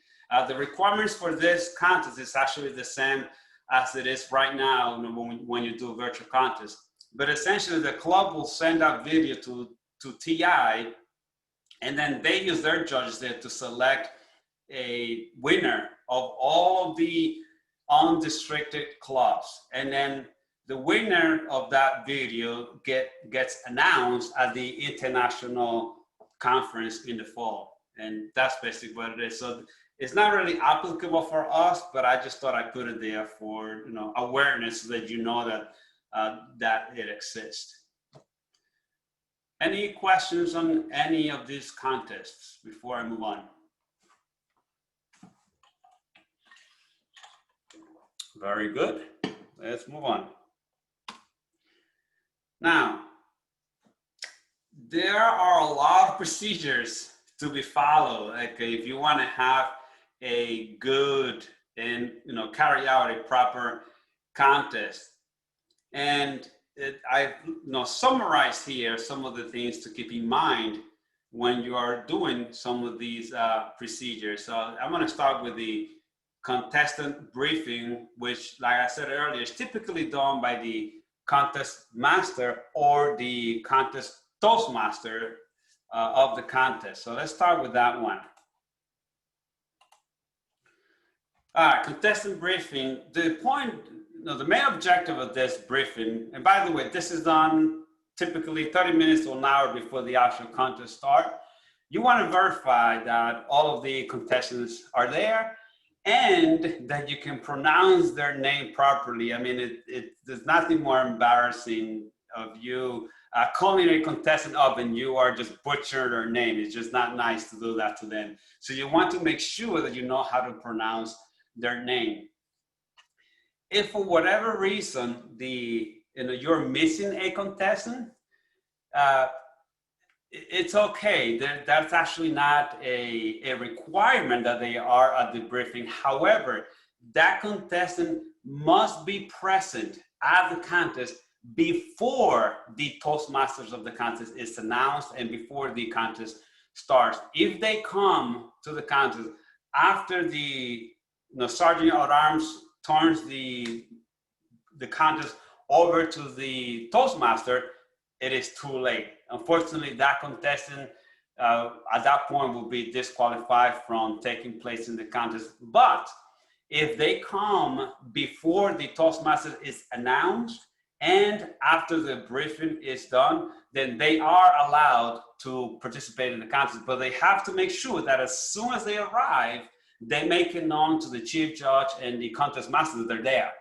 [SPEAKER 1] The requirements for this contest is actually the same as it is right now when you do a virtual contest. But essentially the club will send out video to TI, and then they use their judges there to select a winner of all of the undistricted clubs. And then the winner of that video gets announced at the international conference in the fall. And that's basically what it is. So it's not really applicable for us, but I just thought I'd put it there for awareness so that you know that it exists. Any questions on any of these contests before I move on? Very good. Let's move on. Now, there are a lot of procedures to be followed. Like if you want to have a good and carry out a proper contest, and I've summarized here some of the things to keep in mind when you are doing some of these procedures. So I'm going to start with the contestant briefing, which, like I said earlier, is typically done by the contest master or the contest Toastmaster of the contest. So let's start with that one. All right, contestant briefing. The point, the main objective of this briefing, and by the way, this is done typically 30 minutes to an hour before the actual contest start. You want to verify that all of the contestants are there and that you can pronounce their name properly. I mean, there's nothing more embarrassing of you calling a contestant up and you are just butchering their name. It's just not nice to do that to them. So you want to make sure that you know how to pronounce their name. If for whatever reason you're missing a contestant, it's okay. That's actually not a requirement that they are at the briefing. However, that contestant must be present at the contest before the Toastmasters of the contest is announced and before the contest starts. If they come to the contest after the Sergeant at Arms turns the contest over to the Toastmaster, it is too late. Unfortunately, that contestant at that point will be disqualified from taking place in the contest. But if they come before the Toastmaster is announced and after the briefing is done, then they are allowed to participate in the contest. But they have to make sure that as soon as they arrive, they make it known to the chief judge and the contest master that they're there,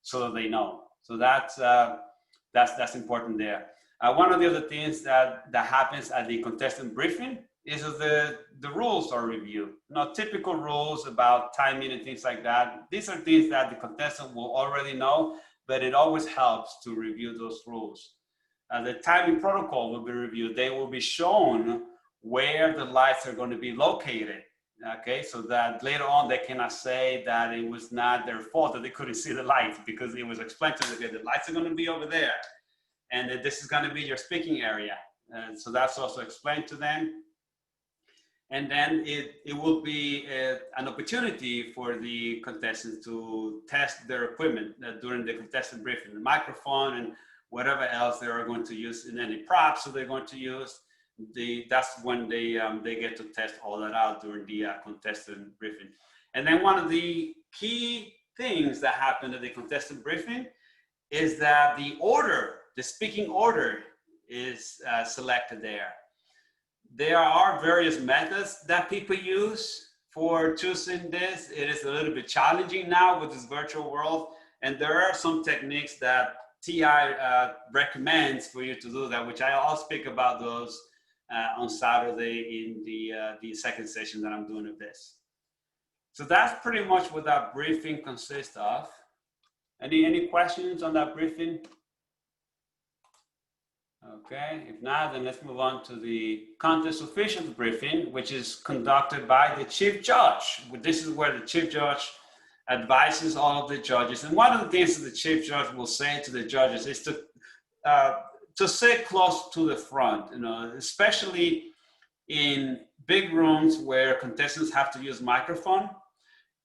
[SPEAKER 1] so that they know. So that's important there. One of the other things that happens at the contestant briefing is that the rules are reviewed. Typical rules about timing and things like that. These are things that the contestant will already know, but it always helps to review those rules. The timing protocol will be reviewed. They will be shown where the lights are going to be located. Okay, so that later on they cannot say that it was not their fault that they couldn't see the lights, because it was explained to them that the lights are going to be over there, and that this is going to be your speaking area. And so that's also explained to them. And then it will be an opportunity for the contestants to test their equipment during the contestant briefing, the microphone and whatever else they are going to use, and any props that they're going to use. That's when they get to test all that out during the contestant briefing. And then one of the key things that happen at the contestant briefing is that the speaking order is selected there. There are various methods that people use for choosing this. It is a little bit challenging now with this virtual world, and there are some techniques that TI recommends for you to do that, which I'll speak about those on Saturday in the second session that I'm doing of this. So that's pretty much what that briefing consists of. Any questions on that briefing? Okay, if not, then let's move on to the contest officials briefing, which is conducted by the chief judge. This is where the chief judge advises all of the judges. And one of the things that the chief judge will say to the judges is to sit close to the front, especially in big rooms where contestants have to use microphone.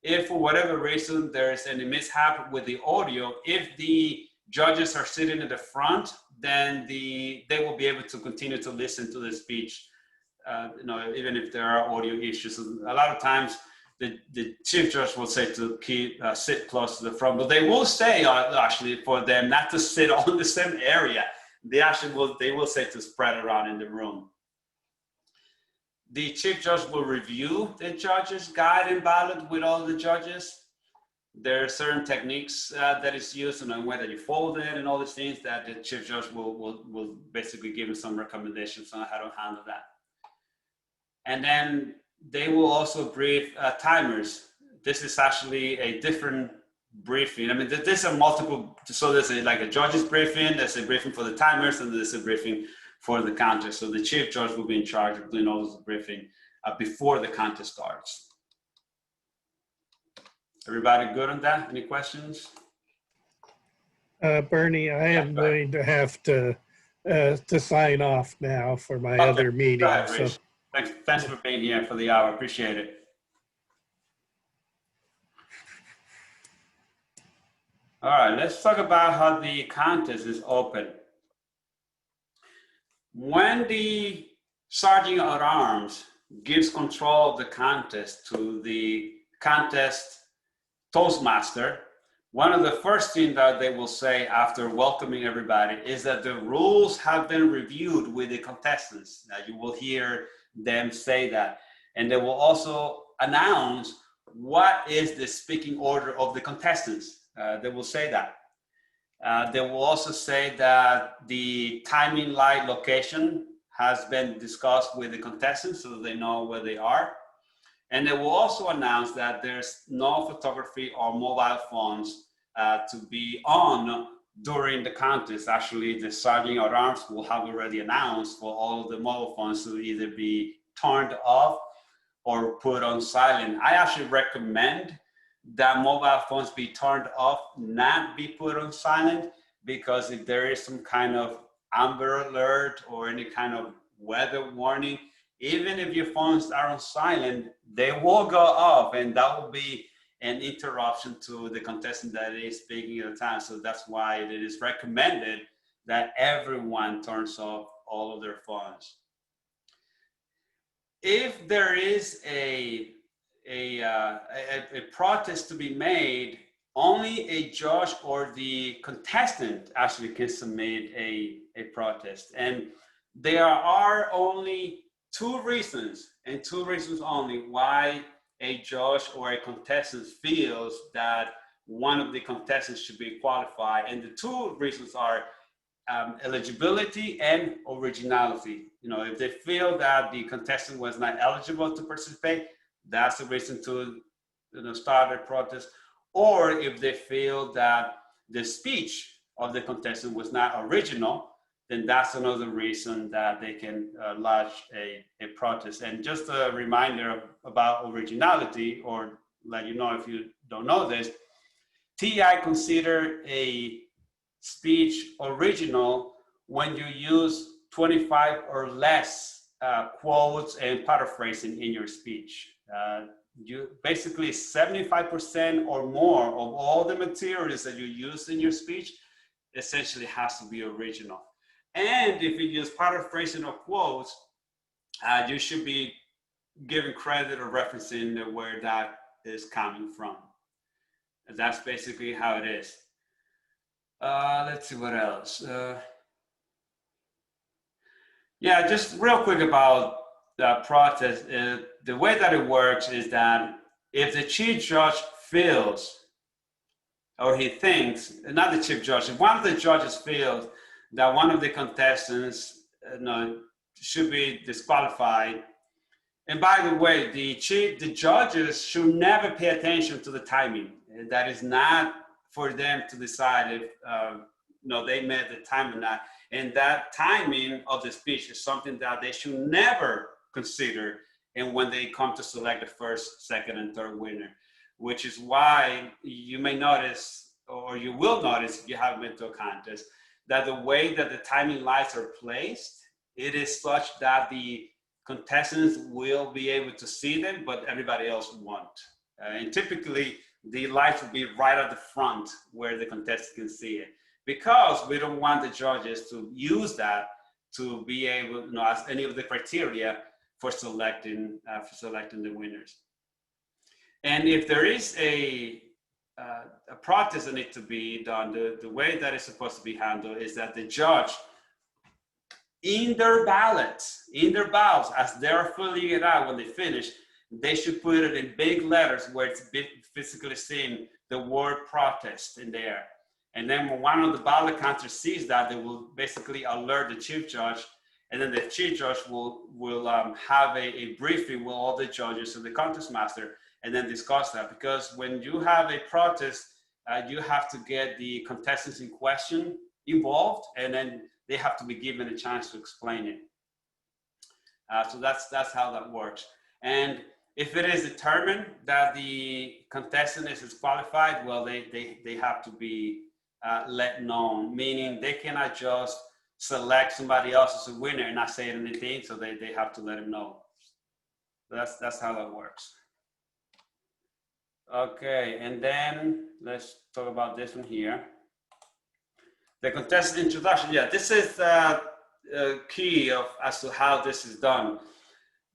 [SPEAKER 1] If for whatever reason there is any mishap with the audio, if the judges are sitting in the front, then they will be able to continue to listen to the speech, even if there are audio issues. A lot of times the chief judge will say to sit close to the front, but they will say actually for them not to sit on the same area. They will say to spread around in the room. The chief judge will review the judges' guide and ballot with all the judges. There are certain techniques that is used, and the way that you fold it and all these things that the chief judge will basically give you some recommendations on how to handle that. And then they will also brief timers. This is actually a different briefing. I mean, there's a multiple, so there's like a judge's briefing, there's a briefing for the timers, and there's a briefing for the contest. So the chief judge will be in charge of doing all this briefing before the contest starts. Everybody good on that? Any questions?
[SPEAKER 2] Bernie, I am going to have to sign off now for my other meeting.
[SPEAKER 1] Go ahead, Rich. Thanks for being here for the hour. Appreciate it. All right, let's talk about how the contest is open. When the Sergeant at Arms gives control of the contest to the contest Toastmaster, one of the first things that they will say after welcoming everybody is that the rules have been reviewed with the contestants. Now you will hear them say that. And they will also announce what is the speaking order of the contestants. They will say that. They will also say that the timing light location has been discussed with the contestants so that they know where they are. And they will also announce that there's no photography or mobile phones to be on during the contest. Actually, the Sergeant at Arms will have already announced for all of the mobile phones to either be turned off or put on silent. I actually recommend that mobile phones be turned off, not be put on silent, because if there is some kind of Amber Alert or any kind of weather warning, even if your phones are on silent, they will go off, and that will be an interruption to the contestant that is speaking at the time. So that's why it is recommended that everyone turns off all of their phones. If there is a protest to be made, only a judge or the contestant actually can submit a protest. And there are only two reasons, and two reasons only, why a judge or a contestant feels that one of the contestants should be qualified. And the two reasons are eligibility and originality. You know, if they feel that the contestant was not eligible to participate, that's a reason to start a protest. Or if they feel that the speech of the contestant was not original, then that's another reason that they can lodge a protest. And just a reminder about originality, or let you know if you don't know this, TI consider a speech original when you use 25 or less quotes and paraphrasing in your speech. You basically 75% or more of all the materials that you use in your speech essentially has to be original. And if you use paraphrasing or quotes, you should be giving credit or referencing where that is coming from. And that's basically how it is. Let's see what else. Yeah, just real quick about the protest. The way that it works is that if the chief judge feels, or he thinks, not the chief judge, if one of the judges feels that one of the contestants should be disqualified. And by the way, the judges should never pay attention to the timing. That is not for them to decide if they met the time or not. And that timing of the speech is something that they should never consider. And when they come to select the first, second, and third winner, which is why you may notice, or you will notice if you haven't been to a contest, that the way that the timing lights are placed, it is such that the contestants will be able to see them, but everybody else won't. And typically, the lights will be right at the front where the contestant can see it, because we don't want the judges to use that to be able, as any of the criteria for selecting the winners. And if there is a protest that needs to be done, the way that it's supposed to be handled is that the judge, in their ballots, as they're filling it out when they finish, they should put it in big letters where it's physically seen the word protest in there. And then when one of the ballot counters sees that, they will basically alert the chief judge, and then the chief judge will have a briefing with all the judges and the contest master, and then discuss that. Because when you have a protest, you have to get the contestants in question involved, and then they have to be given a chance to explain it. So that's how that works. And if it is determined that the contestant is disqualified, well, they have to be let known, meaning they cannot just select somebody else as a winner and not say anything, so they have to let him know. That's how that works. Okay, and then let's talk about this one here. The contestant introduction. Yeah, this is key as to how this is done.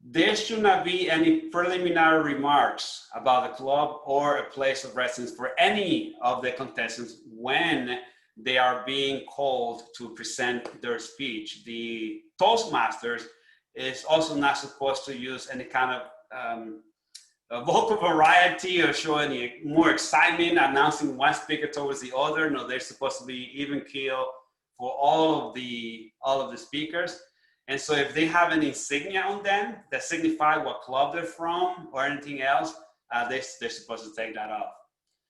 [SPEAKER 1] There should not be any preliminary remarks about the club or a place of residence for any of the contestants when they are being called to present their speech. The Toastmasters is also not supposed to use any kind of vocal variety or show any more excitement announcing one speaker towards the other. No, they're supposed to be even keel for all of the speakers. And so if they have an insignia on them that signify what club they're from or anything else, they're supposed to take that off.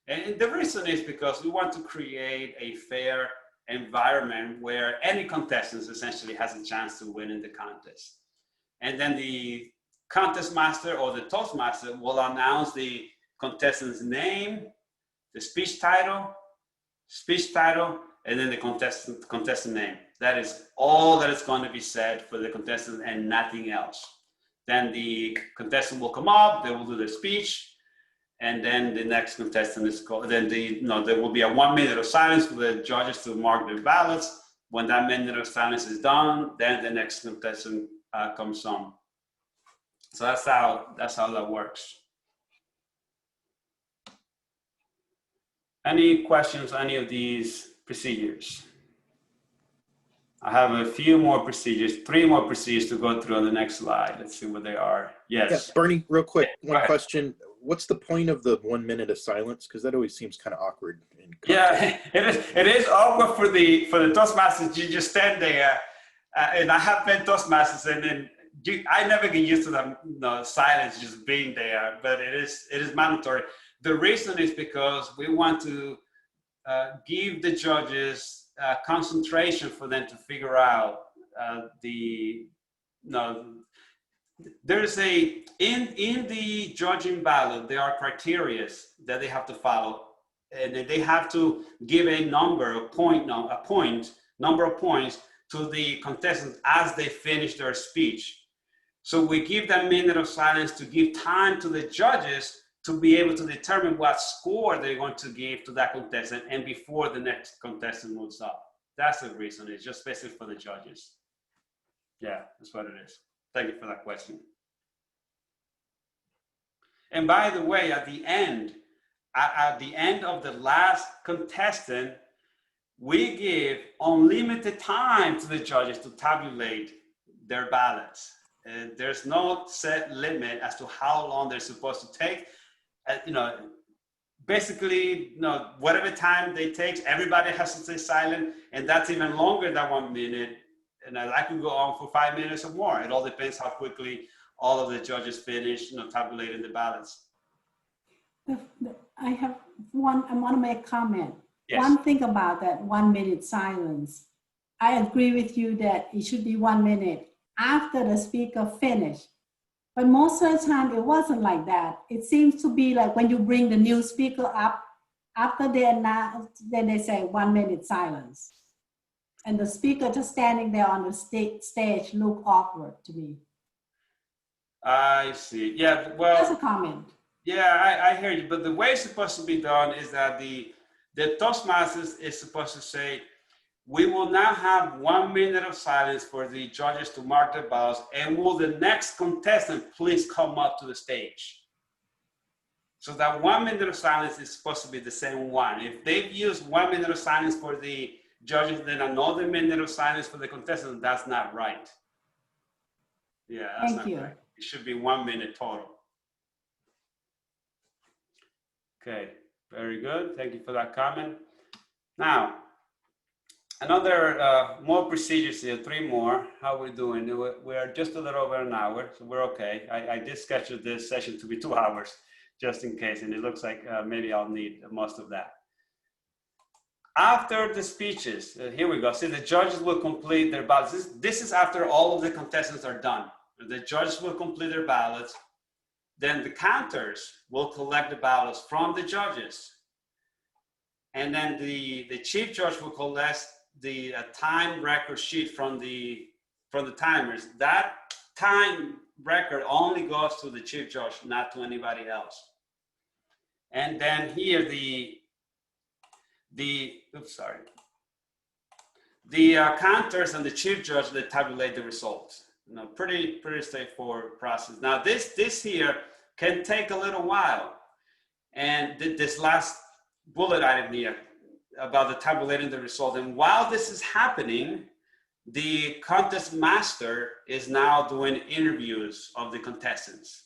[SPEAKER 1] And the reason is because we want to create a fair environment where any contestant essentially has a chance to win in the contest. And then the contest master or the Toastmaster will announce the contestant's name, the speech title, and then the contestant name. That is all that is going to be said for the contestant and nothing else. Then the contestant will come up, they will do their speech, and then the next contestant is called, then there will be a 1 minute of silence for the judges to mark their ballots. When that minute of silence is done, then the next contestant comes on. So that's how that works. Any questions on any of these procedures? I have a few more procedures, 3 more procedures to go through on the next slide. Let's see what they are. Yes.
[SPEAKER 3] Yeah, Bernie, real quick,
[SPEAKER 1] Go
[SPEAKER 3] one
[SPEAKER 1] ahead.
[SPEAKER 3] question. What's the point of the 1 minute of silence? Because that always seems kind of awkward.
[SPEAKER 1] Yeah, it is awkward for the Toastmasters. You just stand there, and I have been Toastmasters, and then I never get used to the silence just being there. But it is mandatory. The reason is because we want to give the judges concentration for them to figure out there's in the judging ballot, there are criteria that they have to follow, and they have to give a number of number of points to the contestants as they finish their speech. So we give that minute of silence to give time to the judges to be able to determine what score they're going to give to that contestant and before the next contestant moves up. That's the reason. It's just basically for the judges. Yeah, that's what it is. Thank you for that question. And by the way, at the end of the last contestant, we give unlimited time to the judges to tabulate their ballots. And there's no set limit as to how long they're supposed to take. Basically, whatever time they take, everybody has to stay silent, and that's even longer than 1 minute. And that could go on for 5 minutes or more. It all depends how quickly all of the judges finish, tabulating the ballots.
[SPEAKER 5] I have one. I want to make a comment.
[SPEAKER 1] Yes.
[SPEAKER 5] One thing about that 1 minute silence, I agree with you that it should be 1 minute after the speaker finished. But most of the time, it wasn't like that. It seems to be like when you bring the new speaker up, after they announce, then they say 1 minute silence. And the speaker just standing there on the stage look awkward to me.
[SPEAKER 1] I see. Yeah, well.
[SPEAKER 5] That's a comment.
[SPEAKER 1] Yeah, I hear you. But the way it's supposed to be done is that the Toastmasters is supposed to say, we will now have 1 minute of silence for the judges to mark their ballots, and will the next contestant please come up to the stage? So that 1 minute of silence is supposed to be the same one. If they've used 1 minute of silence for the judges, then another minute of silence for the contestant, that's not right. Yeah, that's
[SPEAKER 5] Thank
[SPEAKER 1] not
[SPEAKER 5] you.
[SPEAKER 1] right. It should be 1 minute total. Okay, very good. Thank you for that comment. Now, another more procedures here, 3 more. How are we doing? We're just a little over an hour, so we're okay. I did schedule this session to be 2 hours, just in case, and it looks like maybe I'll need most of that. After the speeches, here we go. See, the judges will complete their ballots. This is after all of the contestants are done. The judges will complete their ballots. Then the counters will collect the ballots from the judges. And then the chief judge will collect the time record sheet from the timers. That time record only goes to the chief judge, not to anybody else. And then here the counters and the chief judge, they tabulate the results. Pretty straightforward process. Now this here can take a little while, and this last bullet item here about the tabulating the result. And while this is happening, the contest master is now doing interviews of the contestants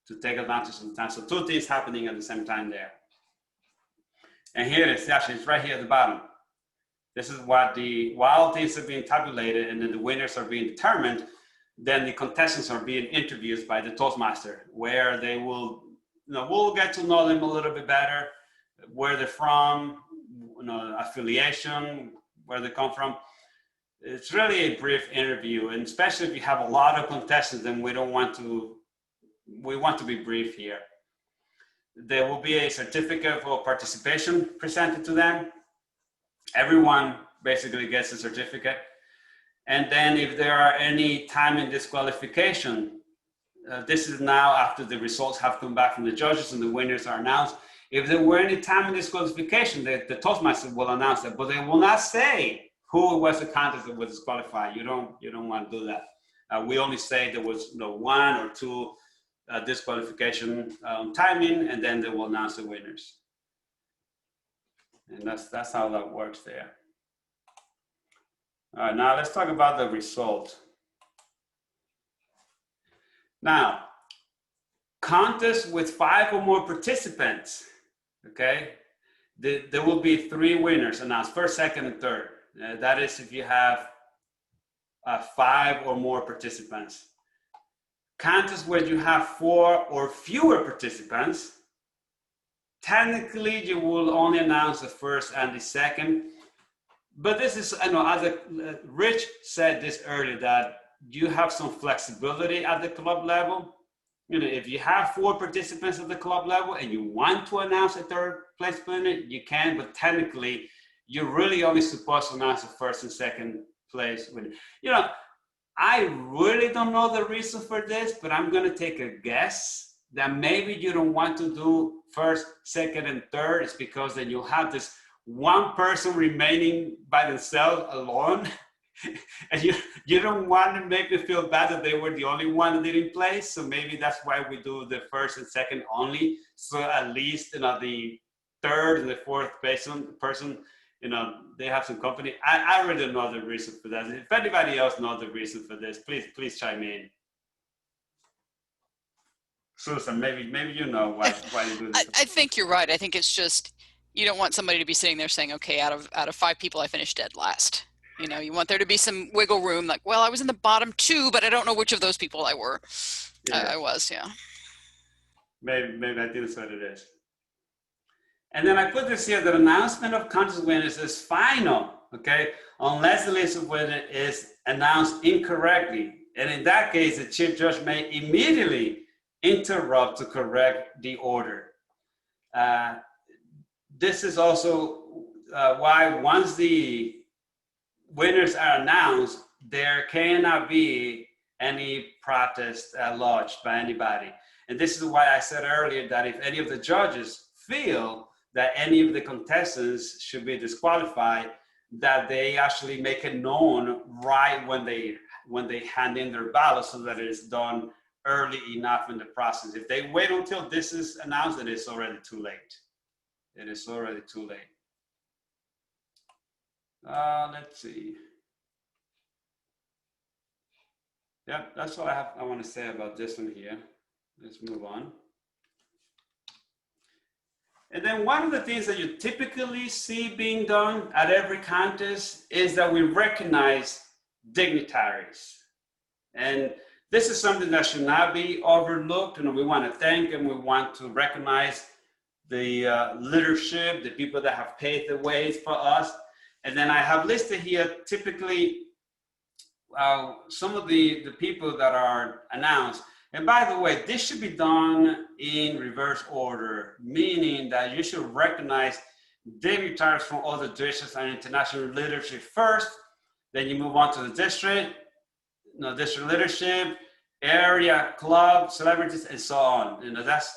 [SPEAKER 1] to take advantage of the time. So 2 things happening at the same time there. And here it is, actually, it's right here at the bottom. This is what while things are being tabulated and then the winners are being determined, then the contestants are being interviewed by the Toastmaster, where they will, we'll get to know them a little bit better, where they're from, affiliation, where they come from. It's really a brief interview, and especially if you have a lot of contestants, then we want to be brief here. There will be a certificate for participation presented to them. Everyone basically gets a certificate. And then if there are any time in disqualification, this is now after the results have come back from the judges and the winners are announced. If there were any time in disqualification, the Toastmaster will announce that, but they will not say who was the contest that was disqualified. You don't want to do that. We only say there was one or two disqualification timing, and then they will announce the winners. And that's how that works there. All right, now let's talk about the result. Now, contests with 5 or more participants, okay? There will be 3 winners announced, first, second, and third. That is if you have 5 or more participants. Contests where you have 4 or fewer participants, technically you will only announce the first and the second. But this is, as Rich said this earlier, that you have some flexibility at the club level. If you have 4 participants at the club level and you want to announce a third place winner, you can, but technically you're really only supposed to announce the first and second place winner. I really don't know the reason for this, but I'm going to take a guess that maybe you don't want to do first, second, and third. It's because then you'll have this one person remaining by themselves alone. And you don't want to make them feel bad that they were the only one that didn't play. So maybe that's why we do the first and second only. So at least, the third and the fourth person, they have some company. I really don't know the reason for that. If anybody else knows the reason for this, please chime in. Susan, maybe you know why you do this.
[SPEAKER 4] I think you're right. I think it's just, you don't want somebody to be sitting there saying, okay, out of 5 people, I finished dead last. You want there to be some wiggle room, like, well, I was in the bottom 2, but I don't know which of those people I were. Yeah. I was, yeah.
[SPEAKER 1] Maybe I think that's what it is. And then I put this here, the announcement of contest winners is final, okay, unless the list of winners is announced incorrectly. And in that case, the chief judge may immediately interrupt to correct the order. This is also why once the winners are announced, there cannot be any protest lodged by anybody. And this is why I said earlier that if any of the judges feel that any of the contestants should be disqualified, that they actually make it known right when they hand in their ballot, so that it is done early enough in the process. If they wait until this is announced, it is already too late. It is already too late. Let's see. Yeah, that's all I want to say about this one here. Let's move on. And then one of the things that you typically see being done at every contest is that we recognize dignitaries. And this is something that should not be overlooked. We want to thank them. We want to recognize the leadership, the people that have paved the ways for us. And then I have listed here typically some of the people that are announced. And by the way, this should be done in reverse order, meaning that you should recognize dignitaries from other districts and international leadership first, then you move on to the district, district leadership, area, club, celebrities, and so on. That's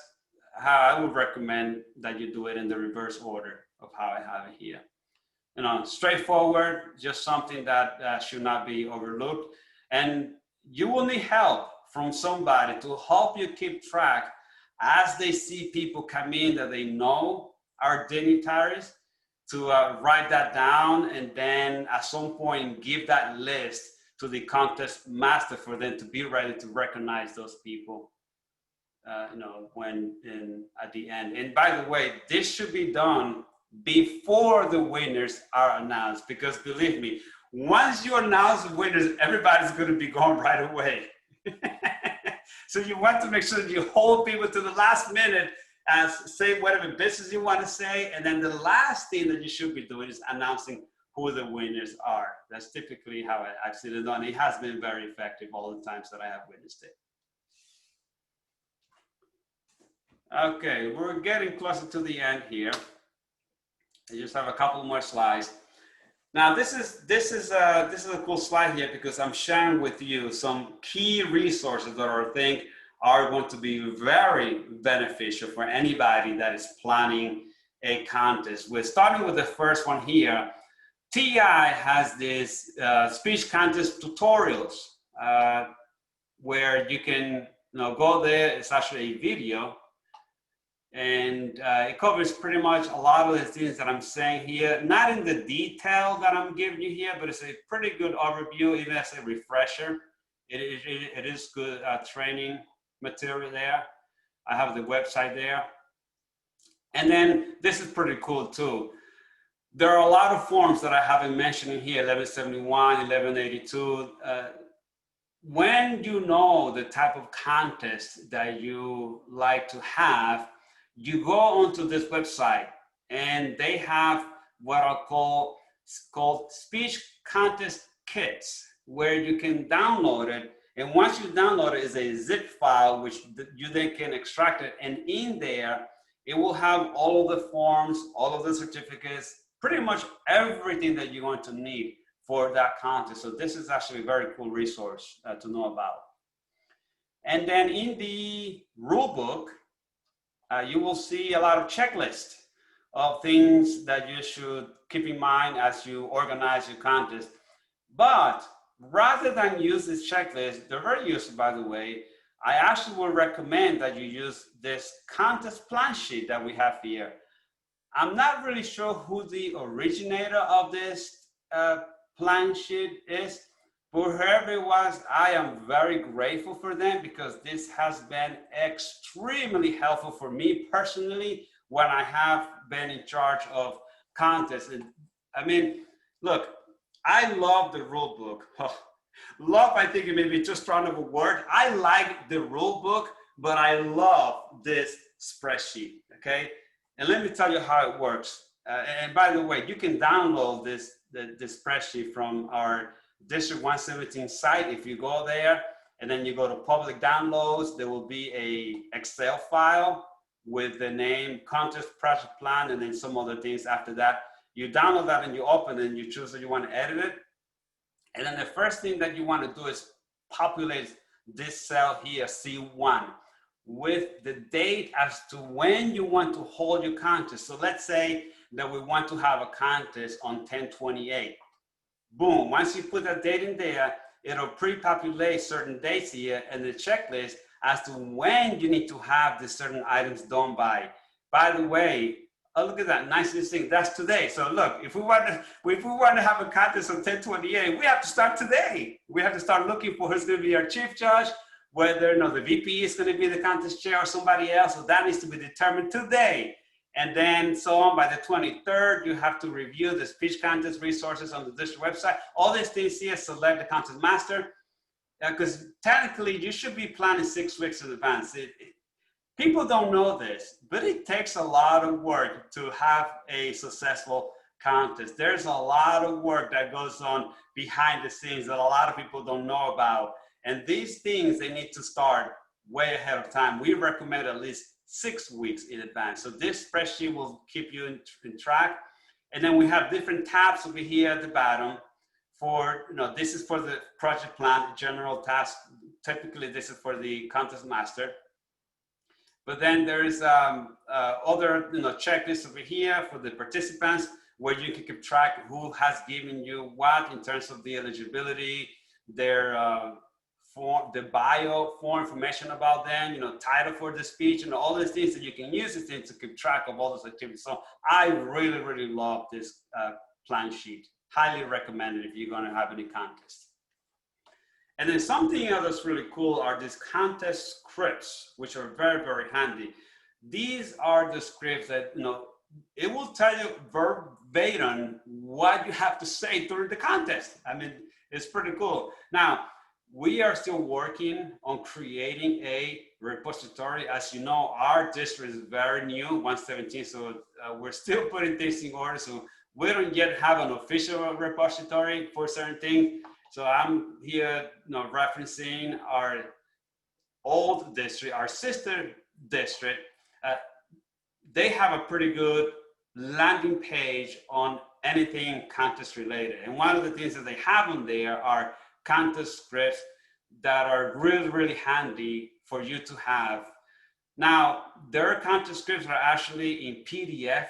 [SPEAKER 1] how I would recommend that you do it in the reverse order of how I have it here. Straightforward, just something that should not be overlooked. And you will need help from somebody to help you keep track as they see people come in that they know are dignitaries, to write that down, and then at some point give that list to the contest master for them to be ready to recognize those people at the end. And by the way, this should be done before the winners are announced, because believe me, once you announce the winners, everybody's going to be gone right away. So you want to make sure that you hold people to the last minute and say whatever business you want to say. And then the last thing that you should be doing is announcing who the winners are. That's typically how I've seen it done. It has been very effective all the times that I have witnessed it. Okay, we're getting closer to the end here. I just have a couple more slides. Now this is a cool slide here because I'm sharing with you some key resources that I think are going to be very beneficial for anybody that is planning a contest. We're starting with the first one here. TI has this speech contest tutorials where you can go there. It's actually a video. And it covers pretty much a lot of the things that I'm saying here, not in the detail that I'm giving you here, but it's a pretty good overview, even as a refresher. It is good training material there. I have the website there. And then this is pretty cool too. There are a lot of forms that I haven't mentioned in here, 1171, 1182. When you know the type of contest that you like to have, you go onto this website and they have what are called speech contest kits, where you can download it. And once you download it, it's a zip file, which you then can extract it. And in there, it will have all of the forms, all of the certificates, pretty much everything that you're going to need for that contest. So this is actually a very cool resource to know about. And then in the rule book, you will see a lot of checklists of things that you should keep in mind as you organize your contest. But rather than use this checklist, they're very useful, by the way, I actually would recommend that you use this contest plan sheet that we have here. I'm not really sure who the originator of this plan sheet is, but whoever it was, I am very grateful for them because this has been extremely helpful for me personally when I have been in charge of contests. And I mean, look, I love the rule book. Love, I think it may be too strong of a word. I like the rule book, but I love this spreadsheet, okay? And let me tell you how it works. And by the way, you can download this spreadsheet from our District 117 site. If you go there and then you go to public downloads, there will be a Excel file with the name contest project plan and then some other things after that. You download that and you open it and you choose that you want to edit it. And then the first thing that you want to do is populate this cell here, C1, with the date as to when you want to hold your contest. So let's say that we want to have a contest on 10/28. Boom, once you put that date in there, it'll pre-populate certain dates here and the checklist as to when you need to have the certain items done by. By the way, oh, look at that, nice thing, that's today. So look, if we want to have a contest on 10/28, we have to start today. We have to start looking for who's going to be our chief judge, whether the VP is going to be the contest chair or somebody else. So that needs to be determined today. And then so on, by the 23rd, you have to review the speech contest resources on the district website. All these things here, select the contest master, because technically you should be planning 6 weeks in advance. People don't know this, but it takes a lot of work to have a successful contest. There's a lot of work that goes on behind the scenes that a lot of people don't know about. And these things, they need to start way ahead of time. We recommend at least 6 weeks in advance. So this spreadsheet will keep you in track. And then we have different tabs over here at the bottom for, this is for the project plan, general task. Typically, this is for the contest master. But then there's other checklists over here for the participants where you can keep track who has given you what in terms of the eligibility, their the bio for information about them, title for the speech, and all these things that you can use this thing to keep track of all those activities. So I really, really love this plan sheet. Highly recommend it if you're going to have any contest. And then something else that's really cool are these contest scripts, which are very, very handy. These are the scripts that, it will tell you verbatim what you have to say during the contest. I mean, it's pretty cool. Now, we are still working on creating a repository. As you know, our district is very new, 117, so we're still putting things in order. So we don't yet have an official repository for certain things. So I'm here, referencing our old district, our sister district. They have a pretty good landing page on anything contest related. And one of the things that they have on there are contest scripts that are really, really handy for you to have. Now, their contest scripts are actually in PDF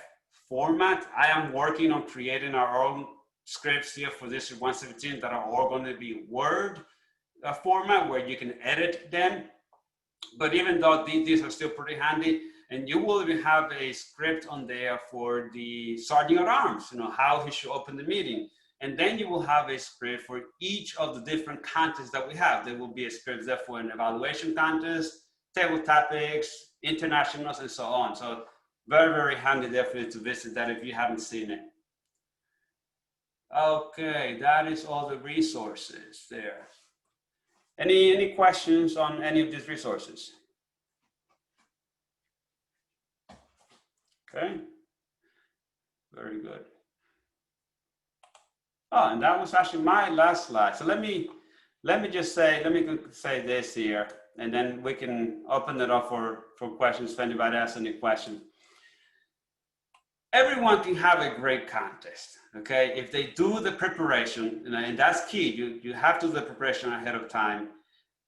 [SPEAKER 1] format. I am working on creating our own scripts here for District 117 that are all going to be Word format where you can edit them. But even though these are still pretty handy, and you will even have a script on there for the Sergeant at Arms, how he should open the meeting. And then you will have a script for each of the different contests that we have. There will be a script there for an evaluation contest, table topics, internationals, and so on. So very, very handy definitely to visit that if you haven't seen it. Okay, that is all the resources there. Any questions on any of these resources? Okay, very good. Oh, and that was actually my last slide. So let me say this here, and then we can open it up for questions if anybody has any questions. Everyone can have a great contest, okay? If they do the preparation, and that's key. You have to do the preparation ahead of time,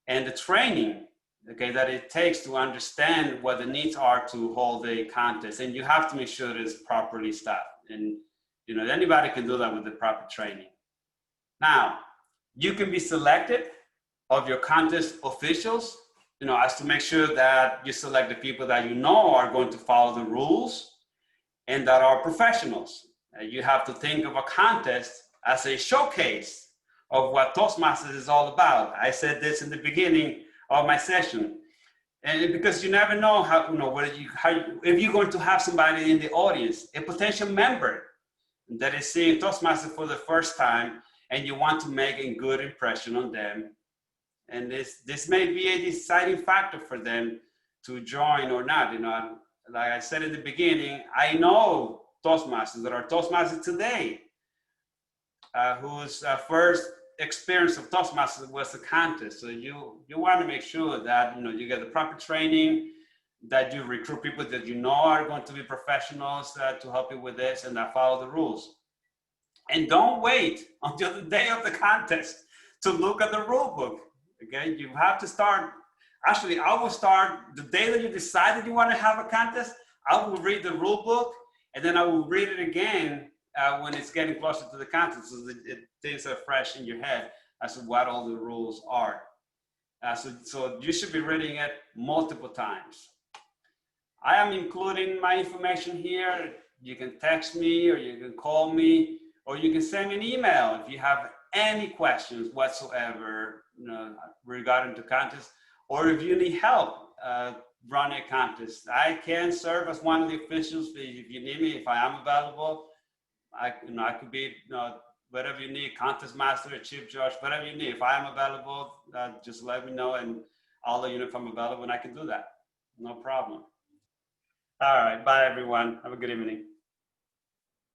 [SPEAKER 1] and the training, okay, that it takes to understand what the needs are to hold a contest, and you have to make sure it is properly staffed. And anybody can do that with the proper training. Now, you can be selected of your contest officials, as to make sure that you select the people that are going to follow the rules and that are professionals. You have to think of a contest as a showcase of what Toastmasters is all about. I said this in the beginning of my session. And because you never know if you're going to have somebody in the audience, a potential member that is seeing Toastmasters for the first time, and you want to make a good impression on them. And this may be a deciding factor for them to join or not. Like I said in the beginning, I know Toastmasters that are Toastmasters today, whose first experience of Toastmasters was a contest. So you want to make sure that you get the proper training, that you recruit people that are going to be professionals to help you with this and that follow the rules. And don't wait until the day of the contest to look at the rule book. Okay, you have to start. Actually, I will start the day that you decided you want to have a contest. I will read the rule book, and then I will read it again when it's getting closer to the contest, so that things are fresh in your head as to what all the rules are. So you should be reading it multiple times. I am including my information here. You can text me, or you can call me, or you can send me an email if you have any questions whatsoever regarding the contest, or if you need help running a contest. I can serve as one of the officials if you need me, if I am available. I could be whatever you need, contest master, chief judge, whatever you need. If I am available, just let me know, and I'll let you know if I'm available, and I can do that. No problem. All right, bye everyone. Have a good evening.